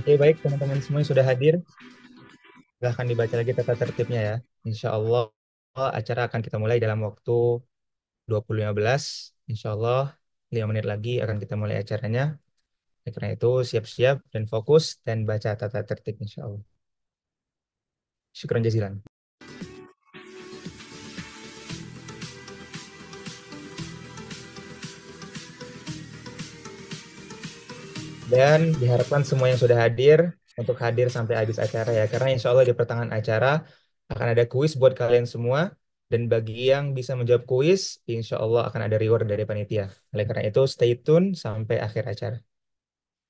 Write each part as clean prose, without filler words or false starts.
Oke, baik teman-teman semua yang sudah hadir, silahkan dibaca lagi tata tertibnya ya. Insya Allah acara akan kita mulai dalam waktu 20.15. Insya Allah 5 menit lagi akan kita mulai acaranya. Oleh karena itu siap-siap dan fokus dan baca tata tertib insya Allah. Syukran jazilan. Dan diharapkan semua yang sudah hadir untuk hadir sampai habis acara ya. Karena insya Allah di pertengahan acara akan ada kuis buat kalian semua. Dan bagi yang bisa menjawab kuis, insya Allah akan ada reward dari panitia. Oleh karena itu stay tune sampai akhir acara.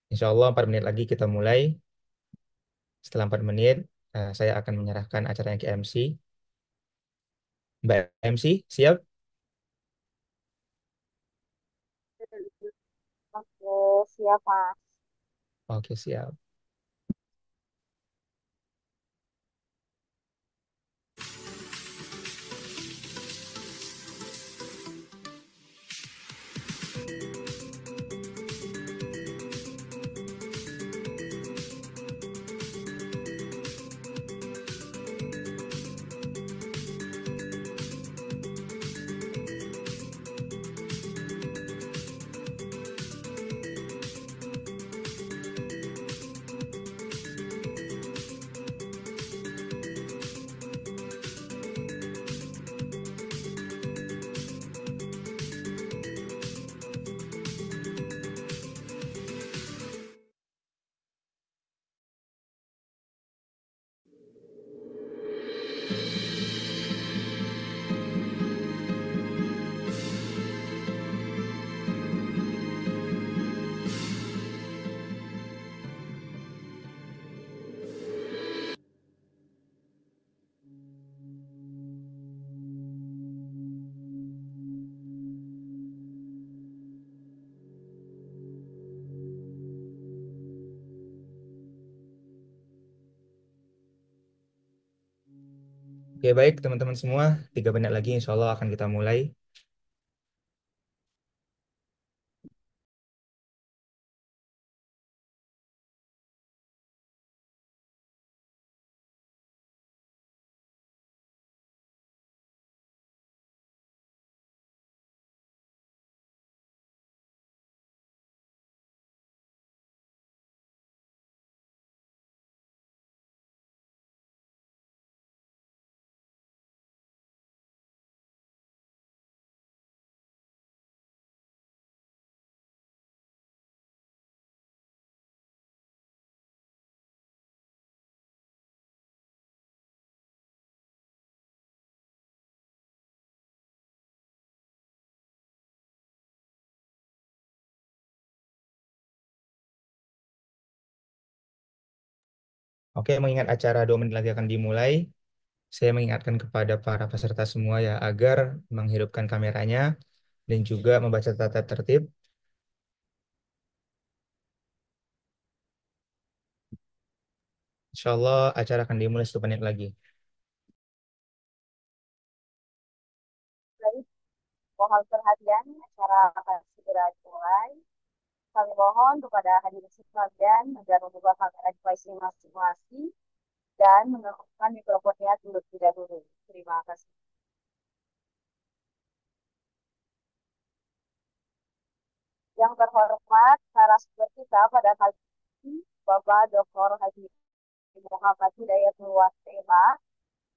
Insya Allah 4 menit lagi kita mulai. Setelah 4 menit, saya akan menyerahkan acaranya ke MC. Mbak MC, siap? Oke, siap Mas. Oke, siap. Oke, baik teman-teman semua. 3 menit lagi insya Allah akan kita mulai. Oke, mengingat acara 2 menit lagi akan dimulai, saya mengingatkan kepada para peserta semua ya agar menghidupkan kameranya dan juga membaca tata tertib. Insya Allah acara akan dimulai 1 menit lagi. Baik, mohon perhatian, acara akan segera dimulai. Kami mohon kepada hadirin sekalian agar membuka kamera device masing-masing dan menonakkan mikrofonnya terlebih dahulu. Terima kasih. Yang terhormat, narasumber kita pada kali ini, Bapak Dr. Haji Muhammad Hidayatullah Waseema.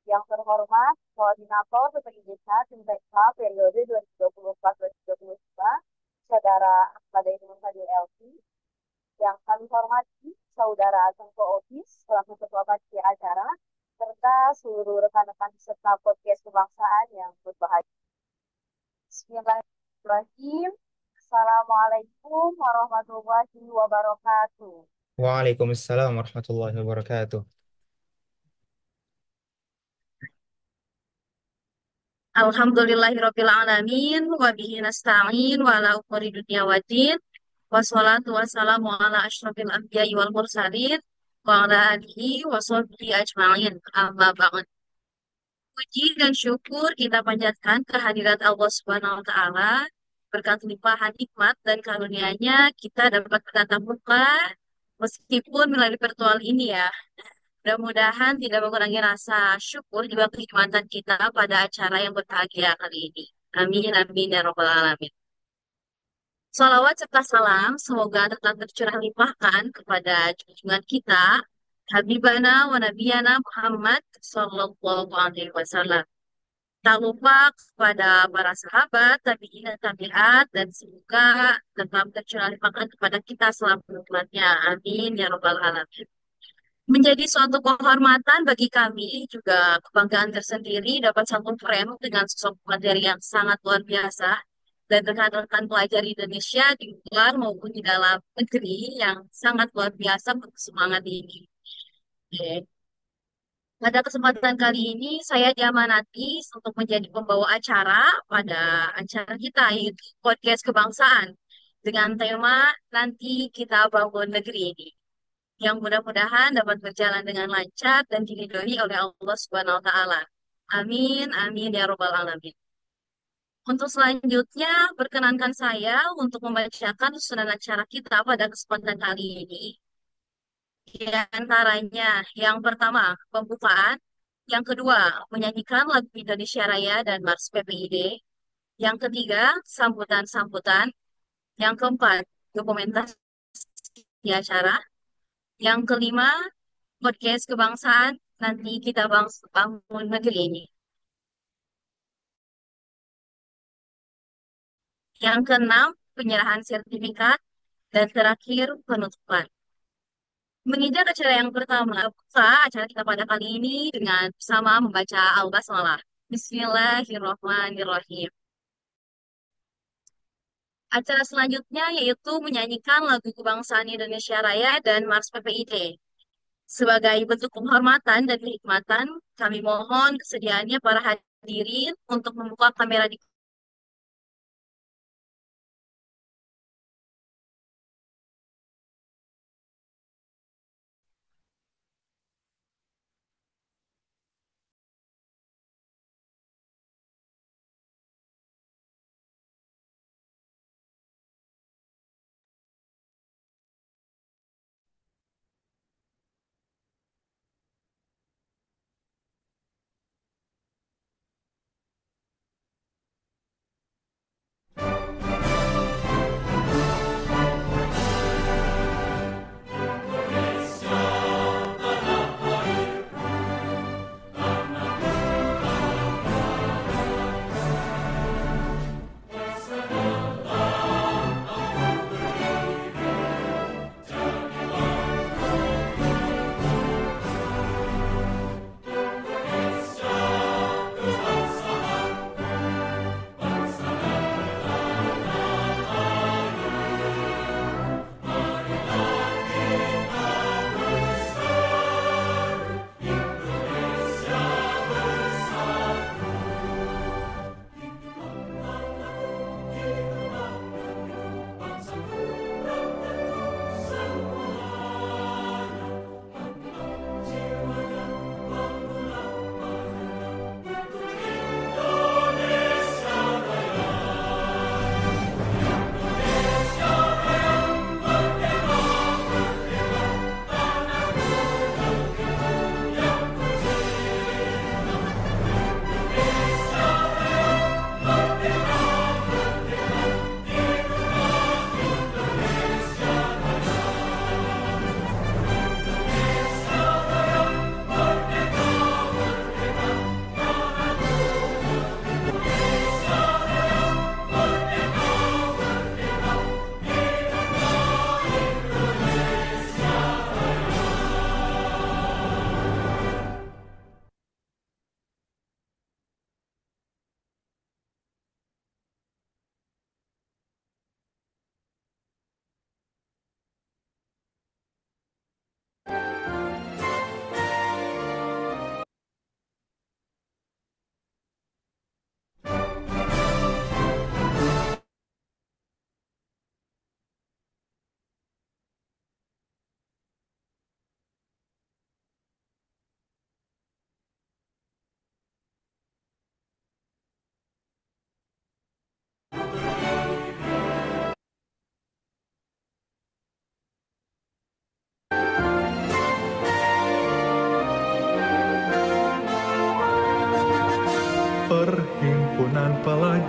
Yang terhormat, Koordinator PPIDK Timtek periode 2024-2025, Saudara Ahmad Fadil LC. Yang kami hormati, Saudara Tengku Opis, selaku Ketua Panitia Acara, serta seluruh rekan-rekan serta podcast kebangsaan yang berbahagia. Bismillahirrahmanirrahim. Assalamualaikum warahmatullahi wabarakatuh. Waalaikumsalam warahmatullahi wabarakatuh. Alhamdulillahirabbil alamin wa bihi nasta'in wa ala umuri dunya waddin wassalatu wassalamu ala asyrofil anbiya'i wal mursalin wa ala alihi wa sahbihi ajma'in amma ba'd. Puji dan syukur kita panjatkan kehadirat Allah Subhanahu wa taala, berkat limpahan nikmat dan karunia-Nya kita dapat bertatap muka Meskipun melalui virtual ini ya, mudah-mudahan tidak mengurangi rasa syukur juga kenikmatan kita pada acara yang berbahagia kali ini. Amin, amin, ya robbal alamin. Salawat serta salam semoga tetap tercurah limpahkan kepada junjungan kita, Habibana wa Nabiyana Muhammad Sallallahu Alaihi Wasallam. Tak lupa kepada para sahabat, tabi'in dan tabi'at, dan semoga tetap tercurah limpahkan kepada kita selama berbulannya. Amin, ya robbal alamin. Menjadi suatu kehormatan bagi kami, juga kebanggaan tersendiri dapat satu frame dengan sosok materi yang sangat luar biasa dan rekan-rekan pelajar Indonesia di luar maupun di dalam negeri yang sangat luar biasa bersemangat ini. Oke. Pada kesempatan kali ini, saya diamanati untuk menjadi pembawa acara pada acara kita, yaitu podcast kebangsaan, dengan tema Nanti Kita Bangun Negeri ini yang mudah-mudahan dapat berjalan dengan lancar dan diridhoi oleh Allah Subhanahu wa taala. Amin, amin ya robbal alamin. Untuk selanjutnya, perkenankan saya untuk membacakan susunan acara kita pada kesempatan kali ini. Di antaranya, yang pertama, pembukaan. Yang kedua, menyanyikan lagu Indonesia Raya dan Mars PPID. Yang ketiga, sambutan-sambutan. Yang keempat, dokumentasi acara. Yang kelima, podcast kebangsaan, nanti kita bangun negeri ini. Yang keenam, penyerahan sertifikat. Dan terakhir, penutupan. Menginjak acara yang pertama, buka acara kita pada kali ini dengan bersama membaca Al-Basmalah. Bismillahirrahmanirrahim. Acara selanjutnya yaitu menyanyikan lagu kebangsaan Indonesia Raya dan Mars PPID. Sebagai bentuk penghormatan dan kenikmatan, kami mohon kesediaannya para hadirin untuk membuka kamera di.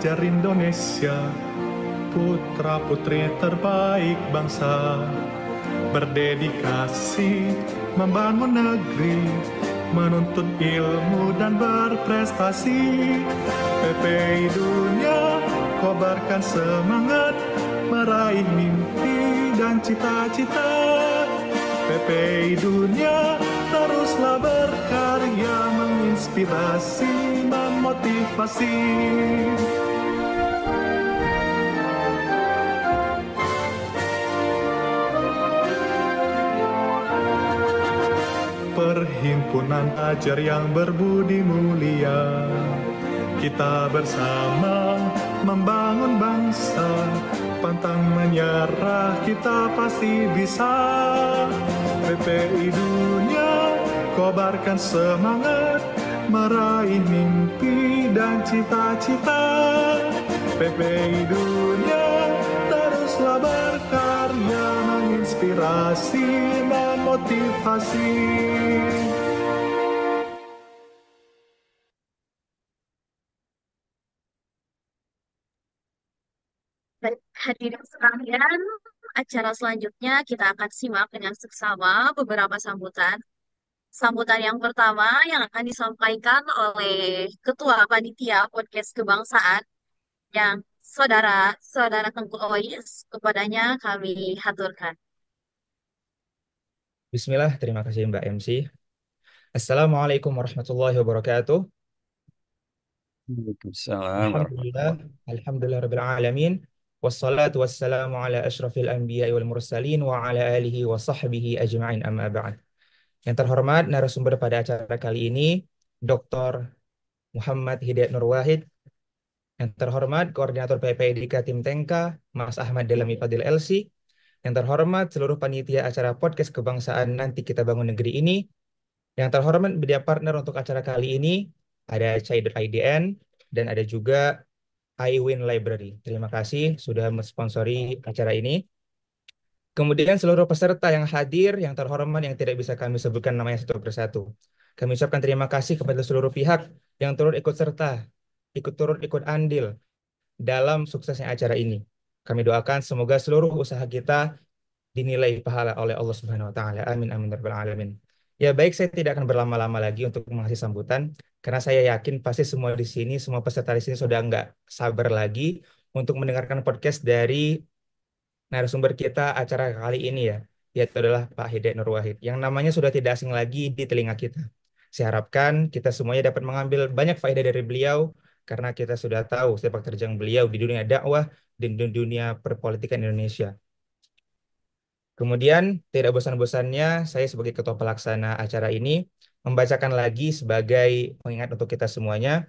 pelajar Indonesia, putra-putri terbaik bangsa, berdedikasi membangun negeri, menuntut ilmu dan berprestasi. PPI Dunia, kobarkan semangat, meraih mimpi dan cita-cita. PPI Dunia, teruslah berkarya, menginspirasi, memotivasi. Perhimpunan ajar yang berbudi mulia, kita bersama membangun bangsa, pantang menyerah, kita pasti bisa. PPI Dunia, kobarkan semangat, meraih mimpi dan cita-cita. PPI Dunia, teruslah berkarya, menginspirasi, memotivasi. Baik, hadirin sekalian, acara selanjutnya kita akan simak dengan seksama beberapa sambutan. Sambutan yang pertama yang akan disampaikan oleh Ketua Panitia Podcast Kebangsaan yang Saudara Tengku Ois, kepadanya kami haturkan. Bismillah, terima kasih Mbak MC. Assalamualaikum warahmatullahi wabarakatuh. Waalaikumsalam Alhamdulillah, warahmatullahi. Alhamdulillah Rabbil Alamin. Wassalatu wassalamu ala ashrafil anbiya wal mursalin wa ala alihi wa sahbihi ajma'in amma ba'd. Yang terhormat narasumber pada acara kali ini, Dr. Muhammad Hidayat Nur Wahid. Yang terhormat Koordinator PPIDK Tim Tengka, Mas Ahmad Delami Fadil LC. Yang terhormat seluruh panitia acara podcast kebangsaan Nanti Kita Bangun Negeri ini. Yang terhormat media partner untuk acara kali ini, ada Chai.idn dan ada juga iWin Library. Terima kasih sudah mensponsori acara ini. Kemudian seluruh peserta yang hadir, yang terhormat, yang tidak bisa kami sebutkan namanya satu persatu. Kami ucapkan terima kasih kepada seluruh pihak yang turut ikut serta, ikut andil dalam suksesnya acara ini. Kami doakan semoga seluruh usaha kita dinilai pahala oleh Allah Subhanahu wa taala. Amin amin ya rabbal alamin. Ya baik, saya tidak akan berlama-lama lagi untuk mengasih sambutan karena saya yakin pasti semua di sini, semua peserta di sini sudah nggak sabar lagi untuk mendengarkan podcast dari narasumber kita acara kali ini ya, yaitu adalah Pak Hidayat Nur Wahid yang namanya sudah tidak asing lagi di telinga kita. Saya harapkan kita semuanya dapat mengambil banyak faedah dari beliau karena kita sudah tahu sepak terjang beliau di dunia dakwah dan di dunia perpolitikan Indonesia. Kemudian, tidak bosan-bosannya, saya sebagai ketua pelaksana acara ini membacakan lagi sebagai pengingat untuk kita semuanya,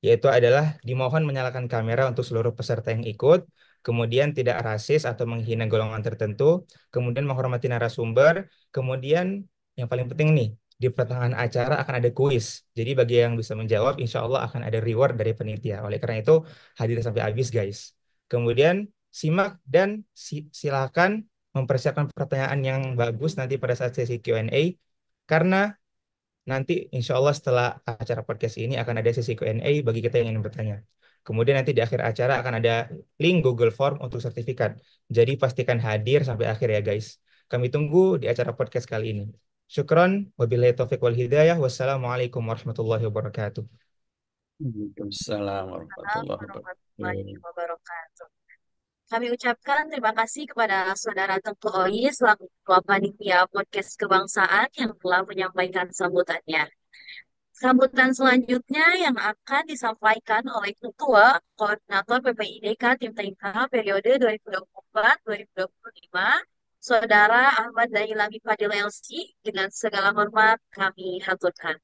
yaitu adalah dimohon menyalakan kamera untuk seluruh peserta yang ikut, kemudian tidak rasis atau menghina golongan tertentu, kemudian menghormati narasumber, kemudian yang paling penting nih, di pertengahan acara akan ada kuis. Jadi bagi yang bisa menjawab, insya Allah akan ada reward dari penitia. Oleh karena itu, hadir sampai habis guys. Kemudian simak dan silakan mempersiapkan pertanyaan yang bagus nanti pada saat sesi Q&A, karena nanti insya Allah setelah acara podcast ini akan ada sesi Q&A bagi kita yang ingin bertanya. Kemudian nanti di akhir acara akan ada link Google Form untuk sertifikat. Jadi pastikan hadir sampai akhir ya guys. Kami tunggu di acara podcast kali ini. Syukron, wabillahi taufiq wal hidayah. Wassalamualaikum warahmatullahi wabarakatuh. Waalaikumsalam warahmatullahi Warahmatullahi wabarakatuh. wabarakatuh. Kami ucapkan terima kasih kepada Saudara Tengku Ois selaku Ketua Panitia Podcast Kebangsaan yang telah menyampaikan sambutannya. Sambutan selanjutnya yang akan disampaikan oleh Ketua Koordinator PPIDK Tim TK periode 2024-2025, Saudara Ahmad Dailami Fadil LC, dengan segala hormat kami haturkan.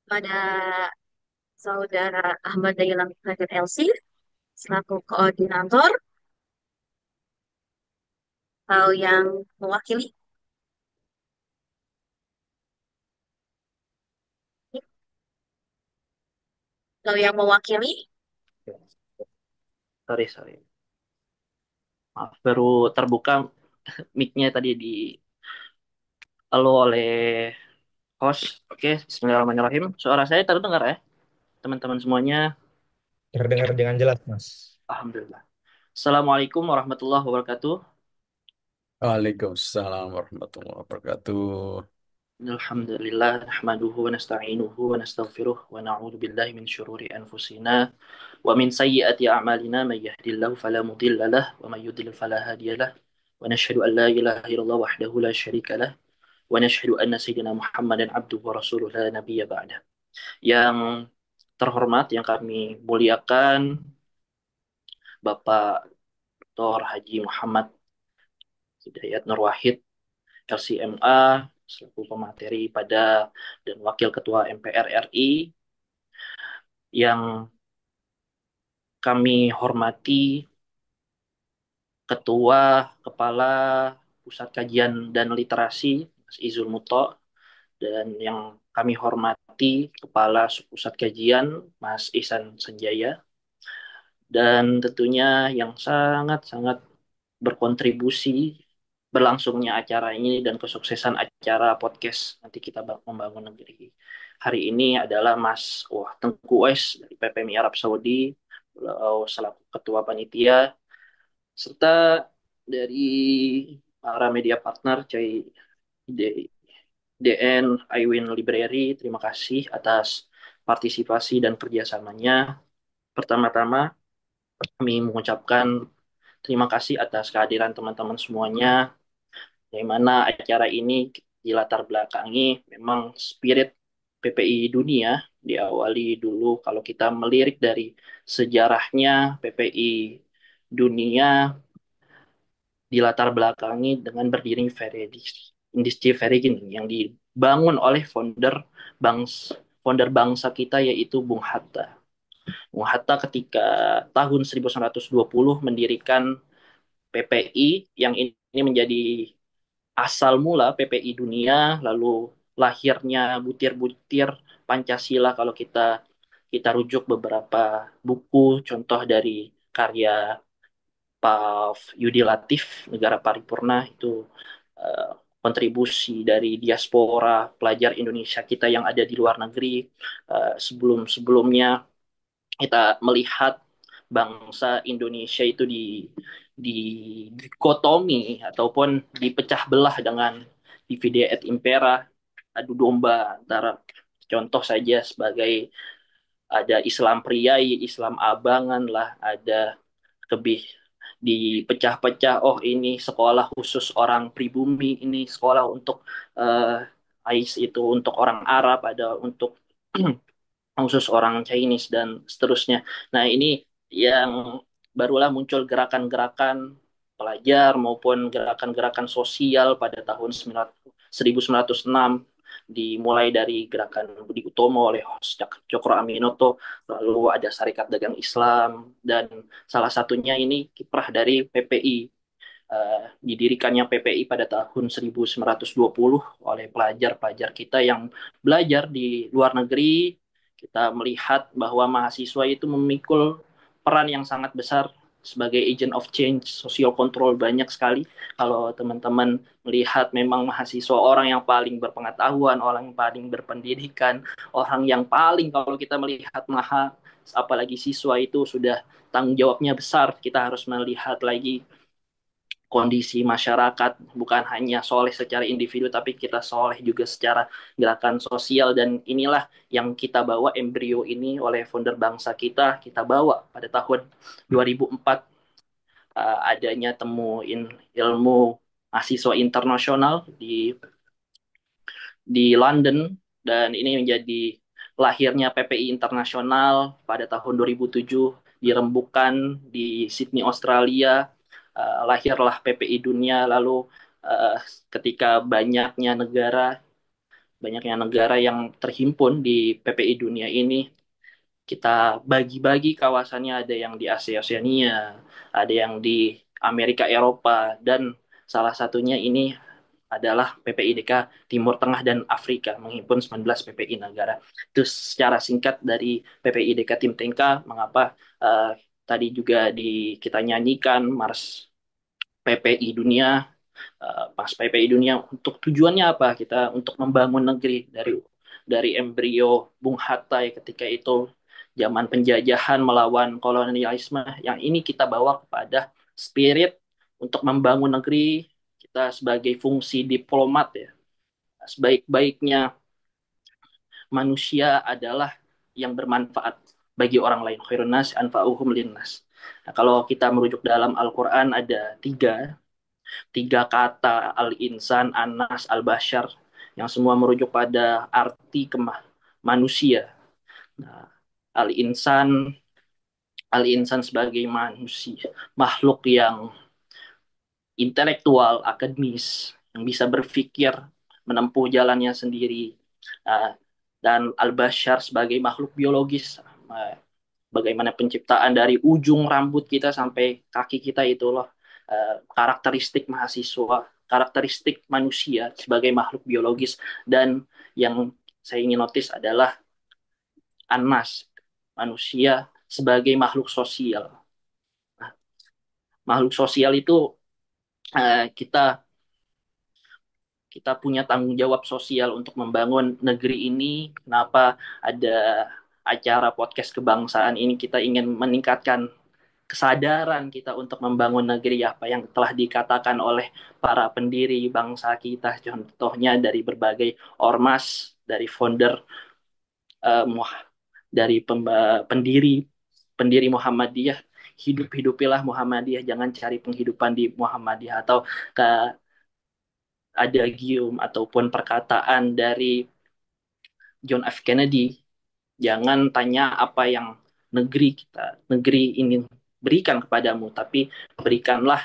Pada Saudara Ahmad Dailami Fadil LC, selaku koordinator atau yang mewakili. Kalau yang mewakili, Sorry, sorry. Maaf, baru terbuka mic-nya tadi di halo oleh host. Oke, Bismillahirrahmanirrahim. Suara saya terdengar ya, teman-teman semuanya. Terdengar dengan jelas, Mas. Alhamdulillah. Assalamualaikum warahmatullahi wabarakatuh. Waalaikumsalam warahmatullahi wabarakatuh. Alhamdulillah, nahmaduhu wa nasta'inuhu wa nastaghfiruh wa na'udzu billahi min syururi anfusina wa min sayyiati a'malina may yahdihillahu fala mudilla lah wa may yudlil fala hadiyalah wa nashhadu an la ilaha illallah wahdahu la syarika lah wa nashhadu anna sayyidina Muhammadan abduhu wa rasuluh la nabiyya ba'da. Yang terhormat, yang kami muliakan, Bapak Dr. Haji Muhammad Hidayat Nur Wahid, LCMA, selaku pemateri pada dan Wakil Ketua MPR RI, yang kami hormati Ketua Kepala Pusat Kajian dan Literasi, Mas Izul Muto, dan yang kami hormati Kepala Pusat Kajian, Mas Ihsan Sanjaya, dan tentunya yang sangat-sangat berkontribusi berlangsungnya acara ini dan kesuksesan acara podcast Nanti Kita Membangun Negeri hari ini adalah Mas Tengku Wais dari PPMI Arab Saudi, beliau selaku Ketua Panitia, serta dari para media partner DN iWin Library. Terima kasih atas partisipasi dan kerjasamanya. Pertama-tama kami mengucapkan terima kasih atas kehadiran teman-teman semuanya, di mana acara ini dilatar belakangi memang spirit PPI dunia. Diawali dulu kalau kita melirik dari sejarahnya, PPI dunia dilatar belakangi dengan berdiri industri very yang dibangun oleh founder bangsa kita, yaitu Bung Hatta. Bung Hatta ketika tahun 1920 mendirikan PPI, yang ini menjadi asal mula PPI dunia, lalu lahirnya butir-butir Pancasila kalau kita kita rujuk beberapa buku, contoh dari karya Pak Yudi Latif, Negara Paripurna, itu eh, kontribusi dari diaspora pelajar Indonesia kita yang ada di luar negeri. Sebelum-sebelumnya kita melihat bangsa Indonesia itu di dikotomi ataupun dipecah belah dengan divide et impera, adu domba antara, contoh saja sebagai ada Islam priai, Islam abangan lah, ada kebih dipecah-pecah. Oh, ini sekolah khusus orang pribumi, ini sekolah untuk AIS itu untuk orang Arab, ada untuk khusus orang Chinese dan seterusnya. Nah, ini yang barulah muncul gerakan-gerakan pelajar maupun gerakan-gerakan sosial pada tahun 1906, dimulai dari gerakan Budi Utomo oleh Cokro Aminoto, lalu ada Serikat Dagang Islam, dan salah satunya ini kiprah dari PPI. Didirikannya PPI pada tahun 1920 oleh pelajar-pelajar kita yang belajar di luar negeri. Kita melihat bahwa mahasiswa itu memikul peran yang sangat besar sebagai agent of change, social control banyak sekali. Kalau teman-teman melihat, memang mahasiswa orang yang paling berpengetahuan, orang yang paling berpendidikan, orang yang paling, kalau kita melihat apalagi siswa itu sudah tanggung jawabnya besar. Kita harus melihat lagi kondisi masyarakat, bukan hanya soleh secara individu, tapi kita soleh juga secara gerakan sosial. Dan inilah yang kita bawa, embrio ini oleh founder bangsa kita bawa pada tahun 2004, adanya temu ilmu mahasiswa internasional di London, dan ini menjadi lahirnya PPI Internasional pada tahun 2007, dirembukan di Sydney, Australia. Lahirlah PPI Dunia. Lalu ketika banyaknya negara yang terhimpun di PPI Dunia ini, kita bagi-bagi kawasannya, ada yang di Asia Oseania, ada yang di Amerika Eropa, dan salah satunya ini adalah PPIDK Timur Tengah dan Afrika, menghimpun 19 PPI negara. Itu secara singkat dari PPIDK Tim TK, mengapa tadi juga kita nyanyikan Mars PPI Dunia, Pas PPI Dunia untuk tujuannya apa? Kita untuk membangun negeri dari embrio Bung Hatta ya, ketika itu zaman penjajahan melawan kolonialisme, yang ini kita bawa kepada spirit untuk membangun negeri kita sebagai fungsi diplomat ya. Sebaik-baiknya manusia adalah yang bermanfaat bagi orang lain. Khairun nas anfa'uhum linnas. Nah, kalau kita merujuk dalam Al-Quran ada tiga kata al-insan, anas, al-bashar yang semua merujuk pada arti manusia. Nah, al-insan al-insan sebagai manusia, makhluk yang intelektual, akademis, yang bisa berpikir, menempuh jalannya sendiri. Uh, dan al-bashar sebagai makhluk biologis, bagaimana penciptaan dari ujung rambut kita sampai kaki kita itu loh, karakteristik mahasiswa, karakteristik manusia sebagai makhluk biologis. Dan yang saya ingin notice adalah Anas, manusia sebagai makhluk sosial. Nah, makhluk sosial itu kita kita punya tanggung jawab sosial untuk membangun negeri ini. Kenapa ada acara podcast kebangsaan ini? Kita ingin meningkatkan kesadaran kita untuk membangun negeri, apa yang telah dikatakan oleh para pendiri bangsa kita, contohnya dari berbagai ormas, dari founder, uh, dari pendiri pendiri Muhammadiyah. Hidupilah Muhammadiyah, jangan cari penghidupan di Muhammadiyah. Atau ke ada gium ataupun perkataan dari John F. Kennedy, jangan tanya apa yang negeri ini berikan kepadamu, tapi berikanlah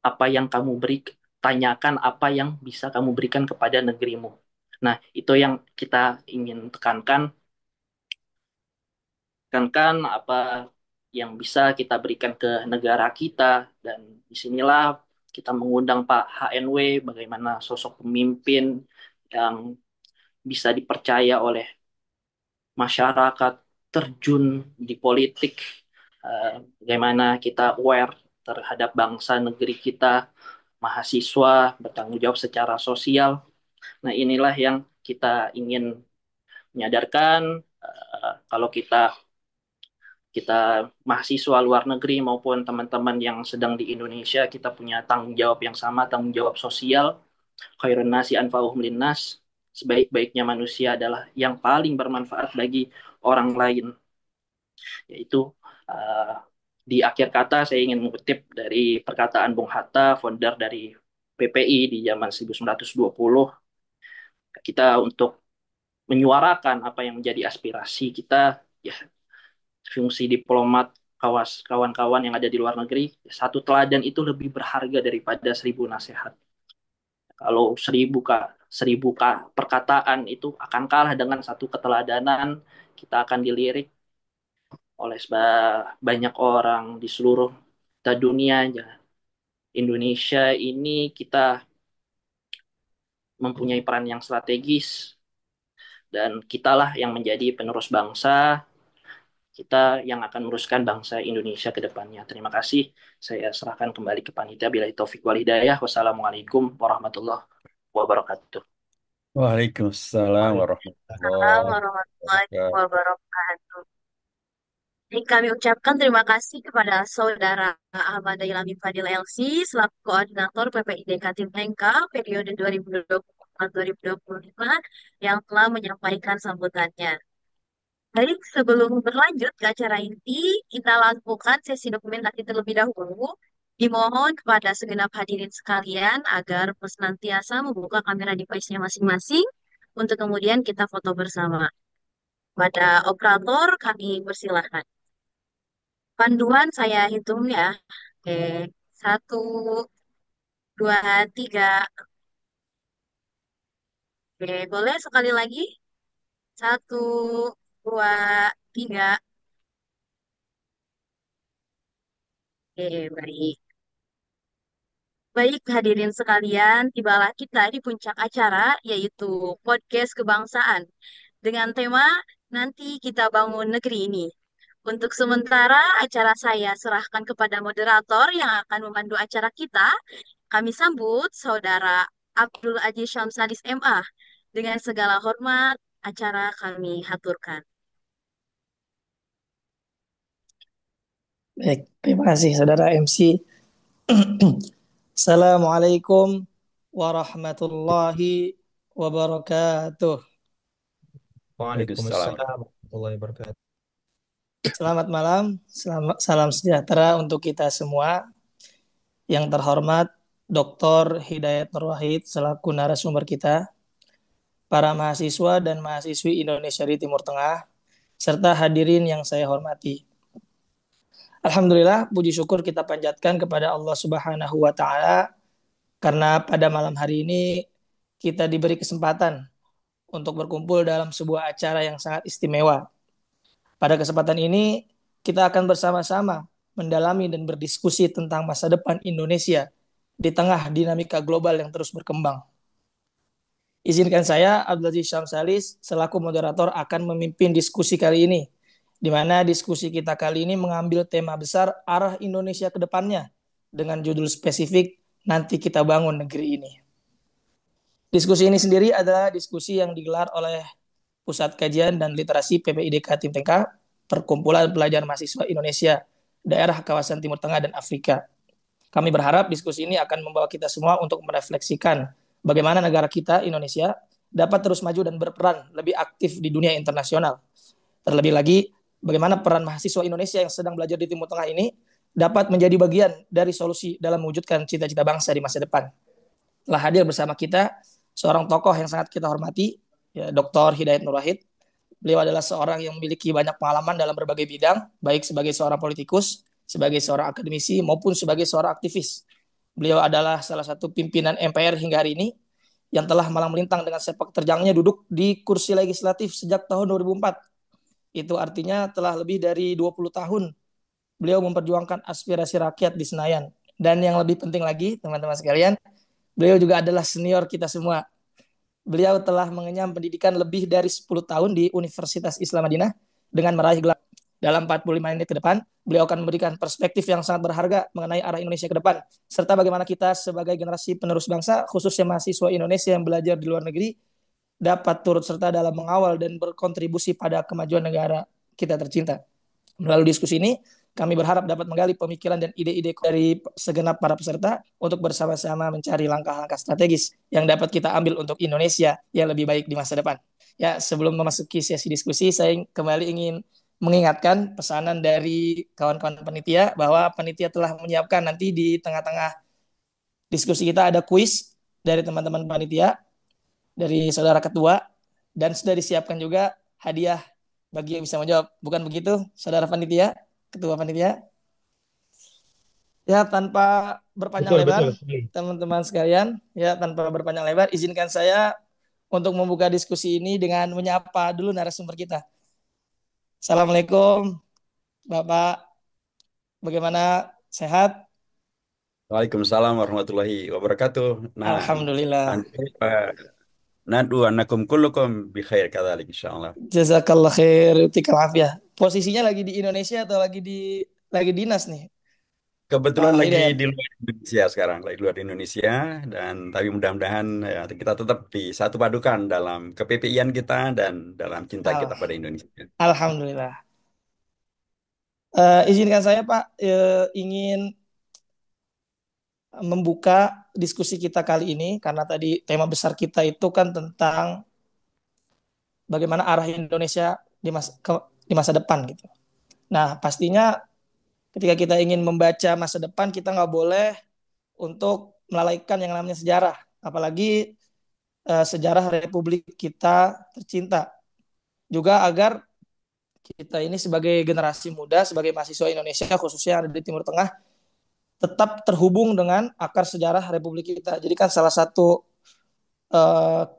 apa yang kamu beri, tanyakan apa yang bisa kamu berikan kepada negerimu. Nah, itu yang kita ingin tekankan apa yang bisa kita berikan ke negara kita. Dan disinilah kita mengundang Pak HNW, bagaimana sosok pemimpin yang bisa dipercaya oleh masyarakat, terjun di politik, bagaimana kita aware terhadap bangsa negeri kita, mahasiswa bertanggung jawab secara sosial. Nah, inilah yang kita ingin menyadarkan, kalau kita kita mahasiswa luar negeri maupun teman-teman yang sedang di Indonesia, kita punya tanggung jawab yang sama, tanggung jawab sosial. Khairun nasi anfa'uhum linnas. Sebaik-baiknya manusia adalah yang paling bermanfaat bagi orang lain. Yaitu uh, di akhir kata saya ingin mengutip dari perkataan Bung Hatta, founder dari PPI di zaman 1920, kita untuk menyuarakan apa yang menjadi aspirasi kita, ya fungsi diplomat, kawan-kawan yang ada di luar negeri, satu teladan itu lebih berharga daripada 1.000 nasihat. Kalau seribu perkataan itu akan kalah dengan satu keteladanan, kita akan dilirik oleh banyak orang di seluruh dunia. Indonesia ini kita mempunyai peran yang strategis, dan kitalah yang menjadi penerus bangsa, kita yang akan meneruskan bangsa Indonesia ke depannya. Terima kasih. Saya serahkan kembali ke panitia. Bila taufik wal hidayah. Wassalamualaikum warahmatullahi wabarakatuh. Waalaikumsalam Assalamualaikum warahmatullahi warahmatullahi wabarakatuh. wabarakatuh. Jadi kami ucapkan terima kasih kepada Saudara Ahmad Dailami Fadil LC selaku Koordinator PPIDK Tim NK periode 2024-2025 yang telah menyampaikan sambutannya. Baik, sebelum berlanjut ke acara inti, kita lakukan sesi dokumentasi terlebih dahulu. Dimohon kepada segenap hadirin sekalian agar senantiasa membuka kamera device-nya masing-masing untuk kemudian kita foto bersama. Pada operator, kami persilahkan. Panduan saya hitung ya. Oke, 1, 2, 3. Oke, boleh sekali lagi? 1, 2, 3. Oke, baik. Baik, hadirin sekalian, tibalah kita di puncak acara, yaitu podcast kebangsaan. Dengan tema, nanti kita bangun negeri ini. Untuk sementara, acara saya serahkan kepada moderator yang akan memandu acara kita. Kami sambut Saudara Abdul Aziz Syamsadis MA. Dengan segala hormat, acara kami haturkan. Baik, terima kasih Saudara MC. Assalamualaikum warahmatullahi wabarakatuh. Waalaikumsalam. Waalaikumsalam warahmatullahi wabarakatuh. Selamat malam, salam sejahtera untuk kita semua. Yang terhormat Dr. Hidayat Nur Wahid selaku narasumber kita, para mahasiswa dan mahasiswi Indonesia di Timur Tengah, serta hadirin yang saya hormati. Alhamdulillah, puji syukur kita panjatkan kepada Allah Subhanahu wa Ta'ala karena pada malam hari ini kita diberi kesempatan untuk berkumpul dalam sebuah acara yang sangat istimewa. Pada kesempatan ini, kita akan bersama-sama mendalami dan berdiskusi tentang masa depan Indonesia di tengah dinamika global yang terus berkembang. Izinkan saya, Abdul Aziz Syamsalis, selaku moderator akan memimpin diskusi kali ini, di mana diskusi kita kali ini mengambil tema besar arah Indonesia ke depannya dengan judul spesifik Nanti Kita Bangun Negeri Ini. Diskusi ini sendiri adalah diskusi yang digelar oleh Pusat Kajian dan Literasi PPIDK Timtengka, Perkumpulan Pelajar Mahasiswa Indonesia, Daerah Kawasan Timur Tengah dan Afrika. Kami berharap diskusi ini akan membawa kita semua untuk merefleksikan bagaimana negara kita, Indonesia, dapat terus maju dan berperan lebih aktif di dunia internasional. Terlebih lagi, bagaimana peran mahasiswa Indonesia yang sedang belajar di Timur Tengah ini dapat menjadi bagian dari solusi dalam mewujudkan cita-cita bangsa di masa depan. Telah hadir bersama kita seorang tokoh yang sangat kita hormati, ya, Dr. Hidayat Nur Wahid. Beliau adalah seorang yang memiliki banyak pengalaman dalam berbagai bidang, baik sebagai seorang politikus, sebagai seorang akademisi, maupun sebagai seorang aktivis. Beliau adalah salah satu pimpinan MPR hingga hari ini, yang telah malang melintang dengan sepak terjangnya duduk di kursi legislatif sejak tahun 2004. Itu artinya telah lebih dari 20 tahun beliau memperjuangkan aspirasi rakyat di Senayan. Dan yang lebih penting lagi, teman-teman sekalian, beliau juga adalah senior kita semua. Beliau telah mengenyam pendidikan lebih dari 10 tahun di Universitas Islam Madinah dengan meraih gelar. Dalam 45 menit ke depan, beliau akan memberikan perspektif yang sangat berharga mengenai arah Indonesia ke depan, serta bagaimana kita sebagai generasi penerus bangsa, khususnya mahasiswa Indonesia yang belajar di luar negeri, dapat turut serta dalam mengawal dan berkontribusi pada kemajuan negara kita tercinta. Melalui diskusi ini, kami berharap dapat menggali pemikiran dan ide-ide dari segenap para peserta untuk bersama-sama mencari langkah-langkah strategis yang dapat kita ambil untuk Indonesia yang lebih baik di masa depan. Ya, sebelum memasuki sesi diskusi, saya kembali ingin mengingatkan pesanan dari kawan-kawan panitia bahwa panitia telah menyiapkan nanti di tengah-tengah diskusi kita ada kuis dari teman-teman panitia, dari saudara ketua, dan sudah disiapkan juga hadiah bagi yang bisa menjawab. Bukan begitu, saudara panitia? Ketua panitia. Ya, tanpa berpanjang lebar, teman-teman sekalian, ya tanpa berpanjang lebar, izinkan saya untuk membuka diskusi ini dengan menyapa dulu narasumber kita. Assalamualaikum, Bapak. Bagaimana? Sehat? Waalaikumsalam warahmatullahi wabarakatuh. Nah, Alhamdulillah. nadu annakum kullukum bi khair kadzalik insyaallah. Jazakallah khair, utikal afiyah. Posisinya lagi di Indonesia atau lagi dinas nih? Kebetulan lagi Hidayat. di luar Indonesia sekarang, lagi di luar Indonesia, dan tapi mudah-mudahan ya, kita tetap di satu padukan dalam keppian kita dan dalam cinta kita pada Indonesia. Alhamdulillah. Izinkan saya Pak, ingin membuka diskusi kita kali ini karena tadi tema besar kita itu kan tentang bagaimana arah Indonesia di masa depan gitu. Nah, pastinya ketika kita ingin membaca masa depan, kita nggak boleh untuk melalaikan yang namanya sejarah, apalagi sejarah Republik kita tercinta. Juga agar kita ini sebagai generasi muda, sebagai mahasiswa Indonesia khususnya yang ada di Timur Tengah, tetap terhubung dengan akar sejarah Republik kita. Jadi kan salah satu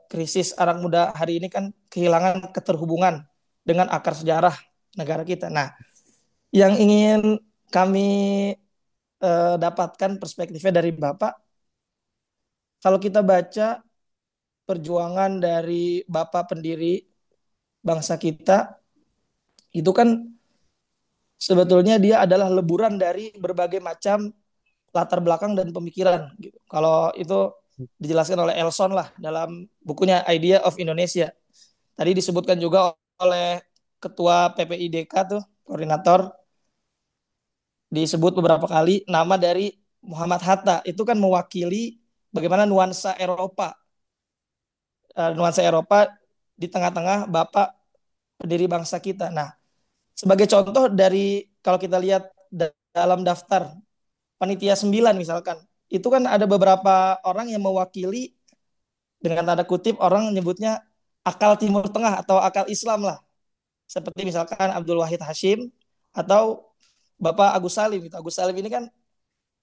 krisis anak muda hari ini kan kehilangan keterhubungan dengan akar sejarah negara kita. Nah, yang ingin kami dapatkan perspektifnya dari Bapak, kalau kita baca perjuangan dari Bapak pendiri bangsa kita, itu kan sebetulnya dia adalah leburan dari berbagai macam latar belakang dan pemikiran gitu. Kalau itu dijelaskan oleh Elson lah dalam bukunya Idea of Indonesia. Tadi disebutkan juga oleh ketua PPIDK tuh, koordinator, disebut beberapa kali nama dari Muhammad Hatta. Itu kan mewakili bagaimana nuansa Eropa di tengah-tengah Bapak pendiri bangsa kita. Nah, sebagai contoh dari kalau kita lihat dalam daftar panitia 9 misalkan, itu kan ada beberapa orang yang mewakili dengan tanda kutip orang menyebutnya akal Timur Tengah atau akal Islam lah. Seperti misalkan Abdul Wahid Hashim atau Bapak Agus Salim. Gitu. Agus Salim ini kan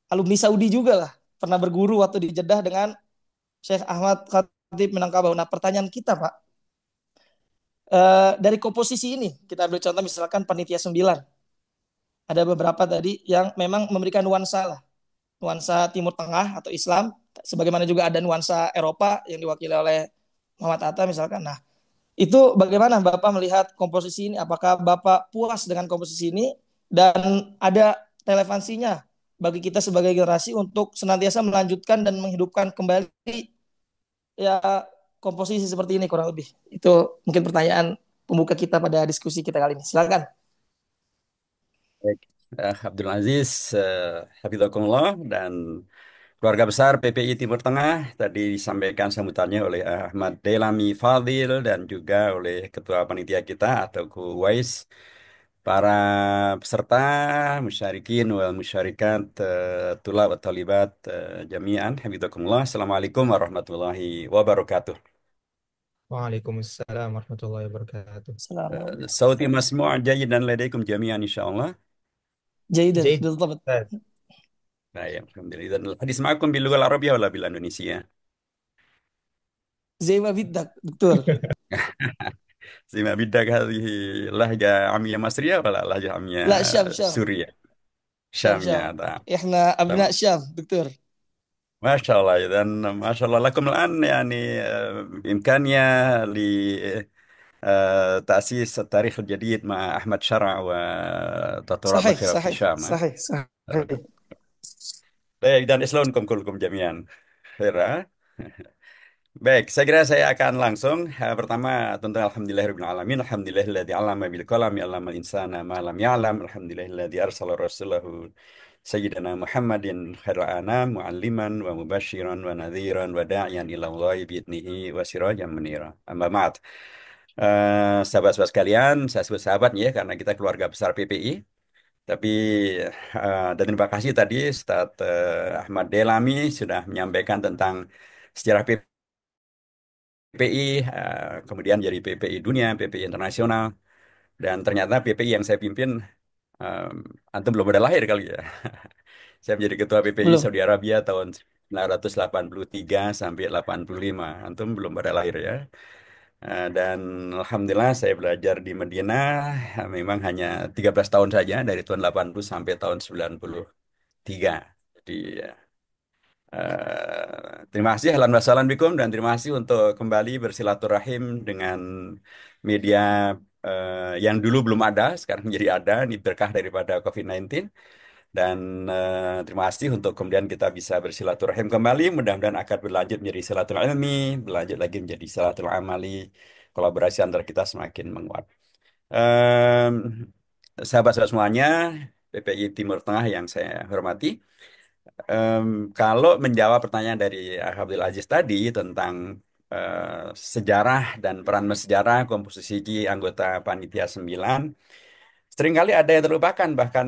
alumni Saudi juga lah. Pernah berguru waktu di Jeddah dengan Syekh Ahmad Khatib Minangkabau. Nah pertanyaan kita Pak, dari komposisi ini, kita ambil contoh misalkan panitia 9. Ada beberapa tadi yang memang memberikan nuansa lah. Nuansa Timur Tengah atau Islam. Sebagaimana juga ada nuansa Eropa yang diwakili oleh Muhammad Atta misalkan. Nah itu bagaimana Bapak melihat komposisi ini? Apakah Bapak puas dengan komposisi ini dan ada relevansinya bagi kita sebagai generasi untuk senantiasa melanjutkan dan menghidupkan kembali ya komposisi seperti ini kurang lebih. Itu mungkin pertanyaan pembuka kita pada diskusi kita kali ini. Silakan. Baik. Abdul Aziz, Hafidzakumullah, dan keluarga besar PPI Timur Tengah tadi disampaikan sambutannya oleh Ahmad Delami Fadil dan juga oleh Ketua Panitia kita atau Wais, para peserta, musyarikin wal musyarikat, tulab wa talibat, jami'an, Hafidzakumullah. Assalamualaikum warahmatullahi wabarakatuh. Waalaikumsalam warahmatullahi wabarakatuh. Assalamualaikum. صوتي مسموع جيدا لديكم جميعا إن شاء الله. جيدا Jade, بالضبط. Ustaz. Baik, alhamdulillah. إذا الحديث معكم باللغة العربية ولا بالإندونيسية؟ زي ما بدك دكتور. زي ما بدك. هذه لهجة عامية مصرية ولا لهجة عامية لا شام سورية؟ شام شامية. شام. نعم. احنا ابناء تمام. شام دكتور. ما شاء الله. إذا ما شاء الله لكم الآن يعني إمكانية لتأسيس التاريخ الجديد مع أحمد شرع وتطورات صحيح الخيرات في صحيح الشام. صحيح صحيح. Baik, dan Islamikum kulkum jami'an. Khair, ah? Baik, saya kira saya akan langsung. Pertama, tentu alhamdulillahirrahmanirrahim. Alhamdulillahilladzi 'allama bil qalami 'allamal insana ma lam ya'lam. Alhamdulillahilladzi arsala rasulahu sayyidina Muhammadin khairal anam mu'alliman wa mubasyiran wa nadhiran wa da'iyan ila Allahi bi'idnihi wa sirajan munira. Amma ba'd. Sahabat-sahabat sekalian, saya sebut sahabat ya karena kita keluarga besar PPI. Tapi dan terima kasih tadi Ustadz Ahmad Delami sudah menyampaikan tentang sejarah PPI, kemudian jadi PPI dunia, PPI internasional, dan ternyata PPI yang saya pimpin, antum belum ada lahir kali ya. Saya menjadi ketua PPI Belum. Saudi Arabia tahun 1983 sampai 85. Antum belum pada lahir ya. Dan Alhamdulillah saya belajar di Madinah memang hanya 13 tahun saja dari tahun 80 sampai tahun 93. Jadi terima kasih ahlan wa sahlan bikum dan terima kasih untuk kembali bersilaturahim dengan media yang dulu belum ada, sekarang menjadi ada. Ini berkah daripada COVID-19. Dan terima kasih untuk kemudian kita bisa bersilaturahim kembali. Mudah-mudahan akan berlanjut menjadi silaturahmi ilmi, berlanjut lagi menjadi silaturahmi amali. Kolaborasi antara kita semakin menguat. Em, Sahabat-sahabat semuanya, PPI Timur Tengah yang saya hormati. Kalau menjawab pertanyaan dari Abdul Aziz tadi tentang sejarah dan peran bersejarah komposisi anggota Panitia 9, seringkali ada yang terlupakan. Bahkan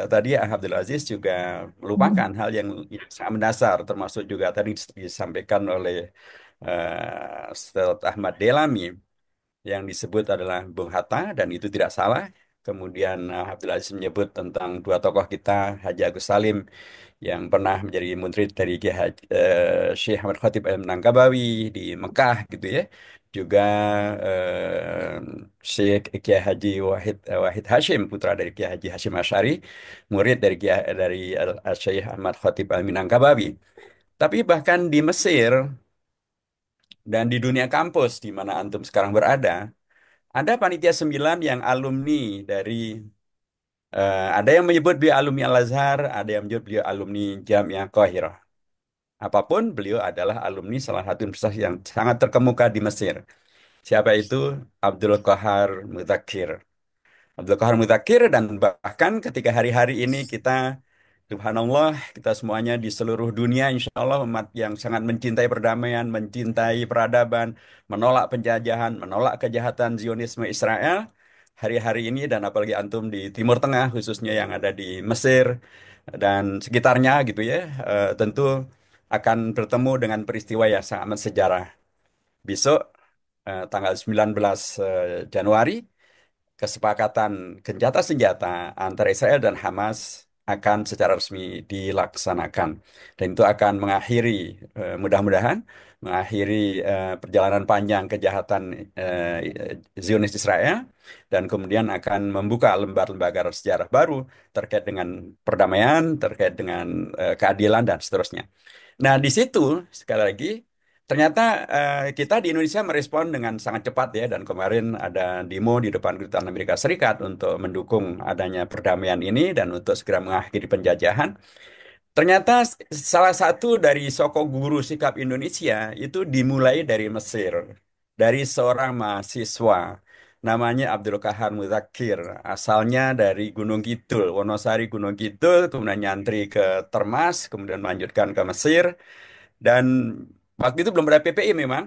tadi Abdul Aziz juga melupakan hal yang sangat mendasar, termasuk juga tadi disampaikan oleh Ustaz Ahmad Delami yang disebut adalah Bung Hatta dan itu tidak salah. Kemudian Abdul Aziz menyebut tentang dua tokoh kita, Haji Agus Salim yang pernah menjadi murid dari Syekh Ahmad Khatib Al-Minangkabawi di Mekah gitu ya. Juga eh, Syekh Kiai Haji Wahid Hashim, putra dari Kiai Haji Hashim Asy'ari, murid dari Syekh Ahmad Khatib Al-Minangkabawi. Tapi bahkan di Mesir dan di dunia kampus di mana antum sekarang berada, ada panitia 9 yang alumni dari ada yang menyebut beliau alumni Al-Azhar, ada yang menyebut beliau alumni Jamiah Qahirah. Apapun, beliau adalah alumni salah satu universitas yang sangat terkemuka di Mesir. Siapa itu? Abdul Qahar Muzakir. Abdul Qahar Muzakir, dan bahkan ketika hari-hari ini kita, subhanallah, kita semuanya di seluruh dunia, insya Allah umat yang sangat mencintai perdamaian, mencintai peradaban, menolak penjajahan, menolak kejahatan Zionisme Israel, hari-hari ini dan apalagi antum di Timur Tengah, khususnya yang ada di Mesir dan sekitarnya gitu ya, tentu akan bertemu dengan peristiwa yang sangat sejarah. Besok, tanggal 19 Januari, kesepakatan gencatan senjata antara Israel dan Hamas akan secara resmi dilaksanakan. Dan itu akan mengakhiri, mudah-mudahan, mengakhiri perjalanan panjang kejahatan Zionis Israel, dan kemudian akan membuka lembar-lembaga sejarah baru terkait dengan perdamaian, terkait dengan keadilan, dan seterusnya. Nah, di situ, sekali lagi, ternyata kita di Indonesia merespon dengan sangat cepat ya, dan kemarin ada demo di depan Kedutaan Amerika Serikat untuk mendukung adanya perdamaian ini dan untuk segera mengakhiri penjajahan. Ternyata salah satu dari sokok guru sikap Indonesia itu dimulai dari Mesir, dari seorang mahasiswa namanya Abdul Kahar Muzakir, asalnya dari Gunung Kidul, Wonosari Gunung Kidul, kemudian nyantri ke Termas, kemudian melanjutkan ke Mesir, dan waktu itu belum ada PPI memang,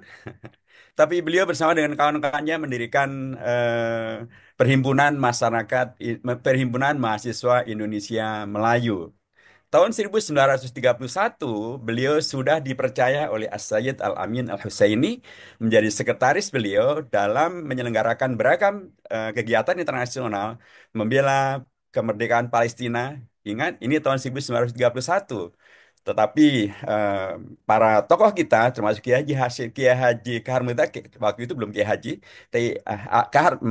tapi beliau bersama dengan kawan-kawannya mendirikan Perhimpunan Perhimpunan Mahasiswa Indonesia Melayu. Tahun 1931, beliau sudah dipercaya oleh As-Sayyid Al-Amin Al-Husaini menjadi sekretaris beliau dalam menyelenggarakan beragam kegiatan internasional membela kemerdekaan Palestina. Ingat, ini tahun 1931. Tetapi eh, para tokoh kita, termasuk Kiai Haji Hashim, Kiai Haji Kahar Muzakir, waktu itu belum Kiai Haji, tapi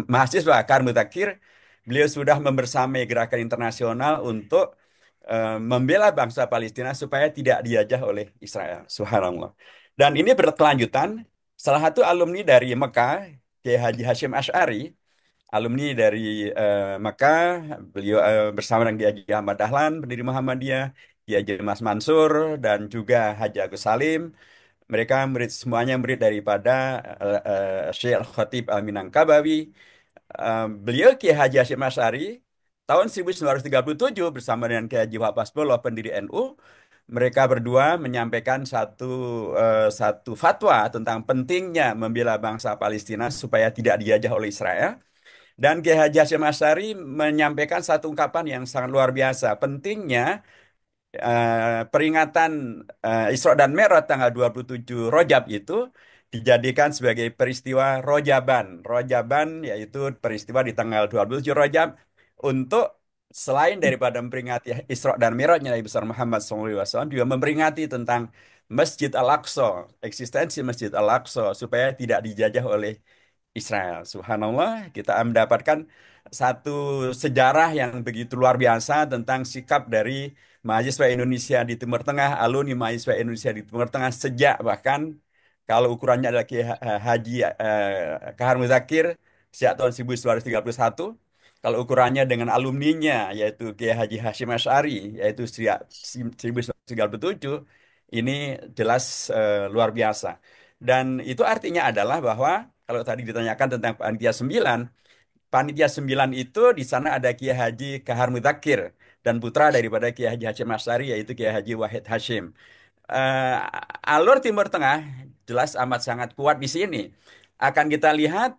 mahasiswa Kahar Muzakir, beliau sudah membersamai gerakan internasional untuk membela bangsa Palestina supaya tidak dijajah oleh Israel. Subhanallah. Dan ini berkelanjutan. Salah satu alumni dari Mekah, Kiai Haji Hashim Ash'ari, alumni dari Mekah, beliau bersama dengan Kiai Haji Ahmad Dahlan, pendiri Muhammadiyah, Kiai Haji Mas Mansur, dan juga Haji Agus Salim. Mereka semuanya murid daripada Syekh Khatib Al-Minangkabawi. Beliau Kiai Haji Hashim Asy'ari tahun 1937 bersama dengan Kiai Haji Wahab Hasbullah, pendiri NU, mereka berdua menyampaikan satu fatwa tentang pentingnya membela bangsa Palestina supaya tidak dijajah oleh Israel. Dan Kiai Haji Hashim Asy'ari menyampaikan satu ungkapan yang sangat luar biasa, pentingnya peringatan Isra dan Mi'raj tanggal 27 Rojab itu dijadikan sebagai peristiwa Rojaban. Rojaban yaitu peristiwa di tanggal 27 Rojab untuk selain daripada memperingati Isra dan Mi'rajnya Nabi besar Muhammad SAW, juga memperingati tentang Masjid Al-Aqsa, eksistensi Masjid Al-Aqsa supaya tidak dijajah oleh Israel. Subhanallah, kita mendapatkan satu sejarah yang begitu luar biasa tentang sikap dari mahasiswa Indonesia di Timur Tengah, alumni mahasiswa Indonesia di Timur Tengah sejak bahkan kalau ukurannya adalah Haji Kahar Muzakir sejak tahun 1931, kalau ukurannya dengan alumninya yaitu Kiai Haji Hashim Asy'ari yaitu sejak 1937, ini jelas luar biasa. Dan itu artinya adalah bahwa kalau tadi ditanyakan tentang Panitia 9 itu di sana ada Kiai Haji Kahar Muzakir dan putra daripada Kiai Haji Hashim Asy'ari yaitu Kiai Haji Wahid Hashim. Eh, Alur Timur Tengah jelas amat sangat kuat di sini. Akan kita lihat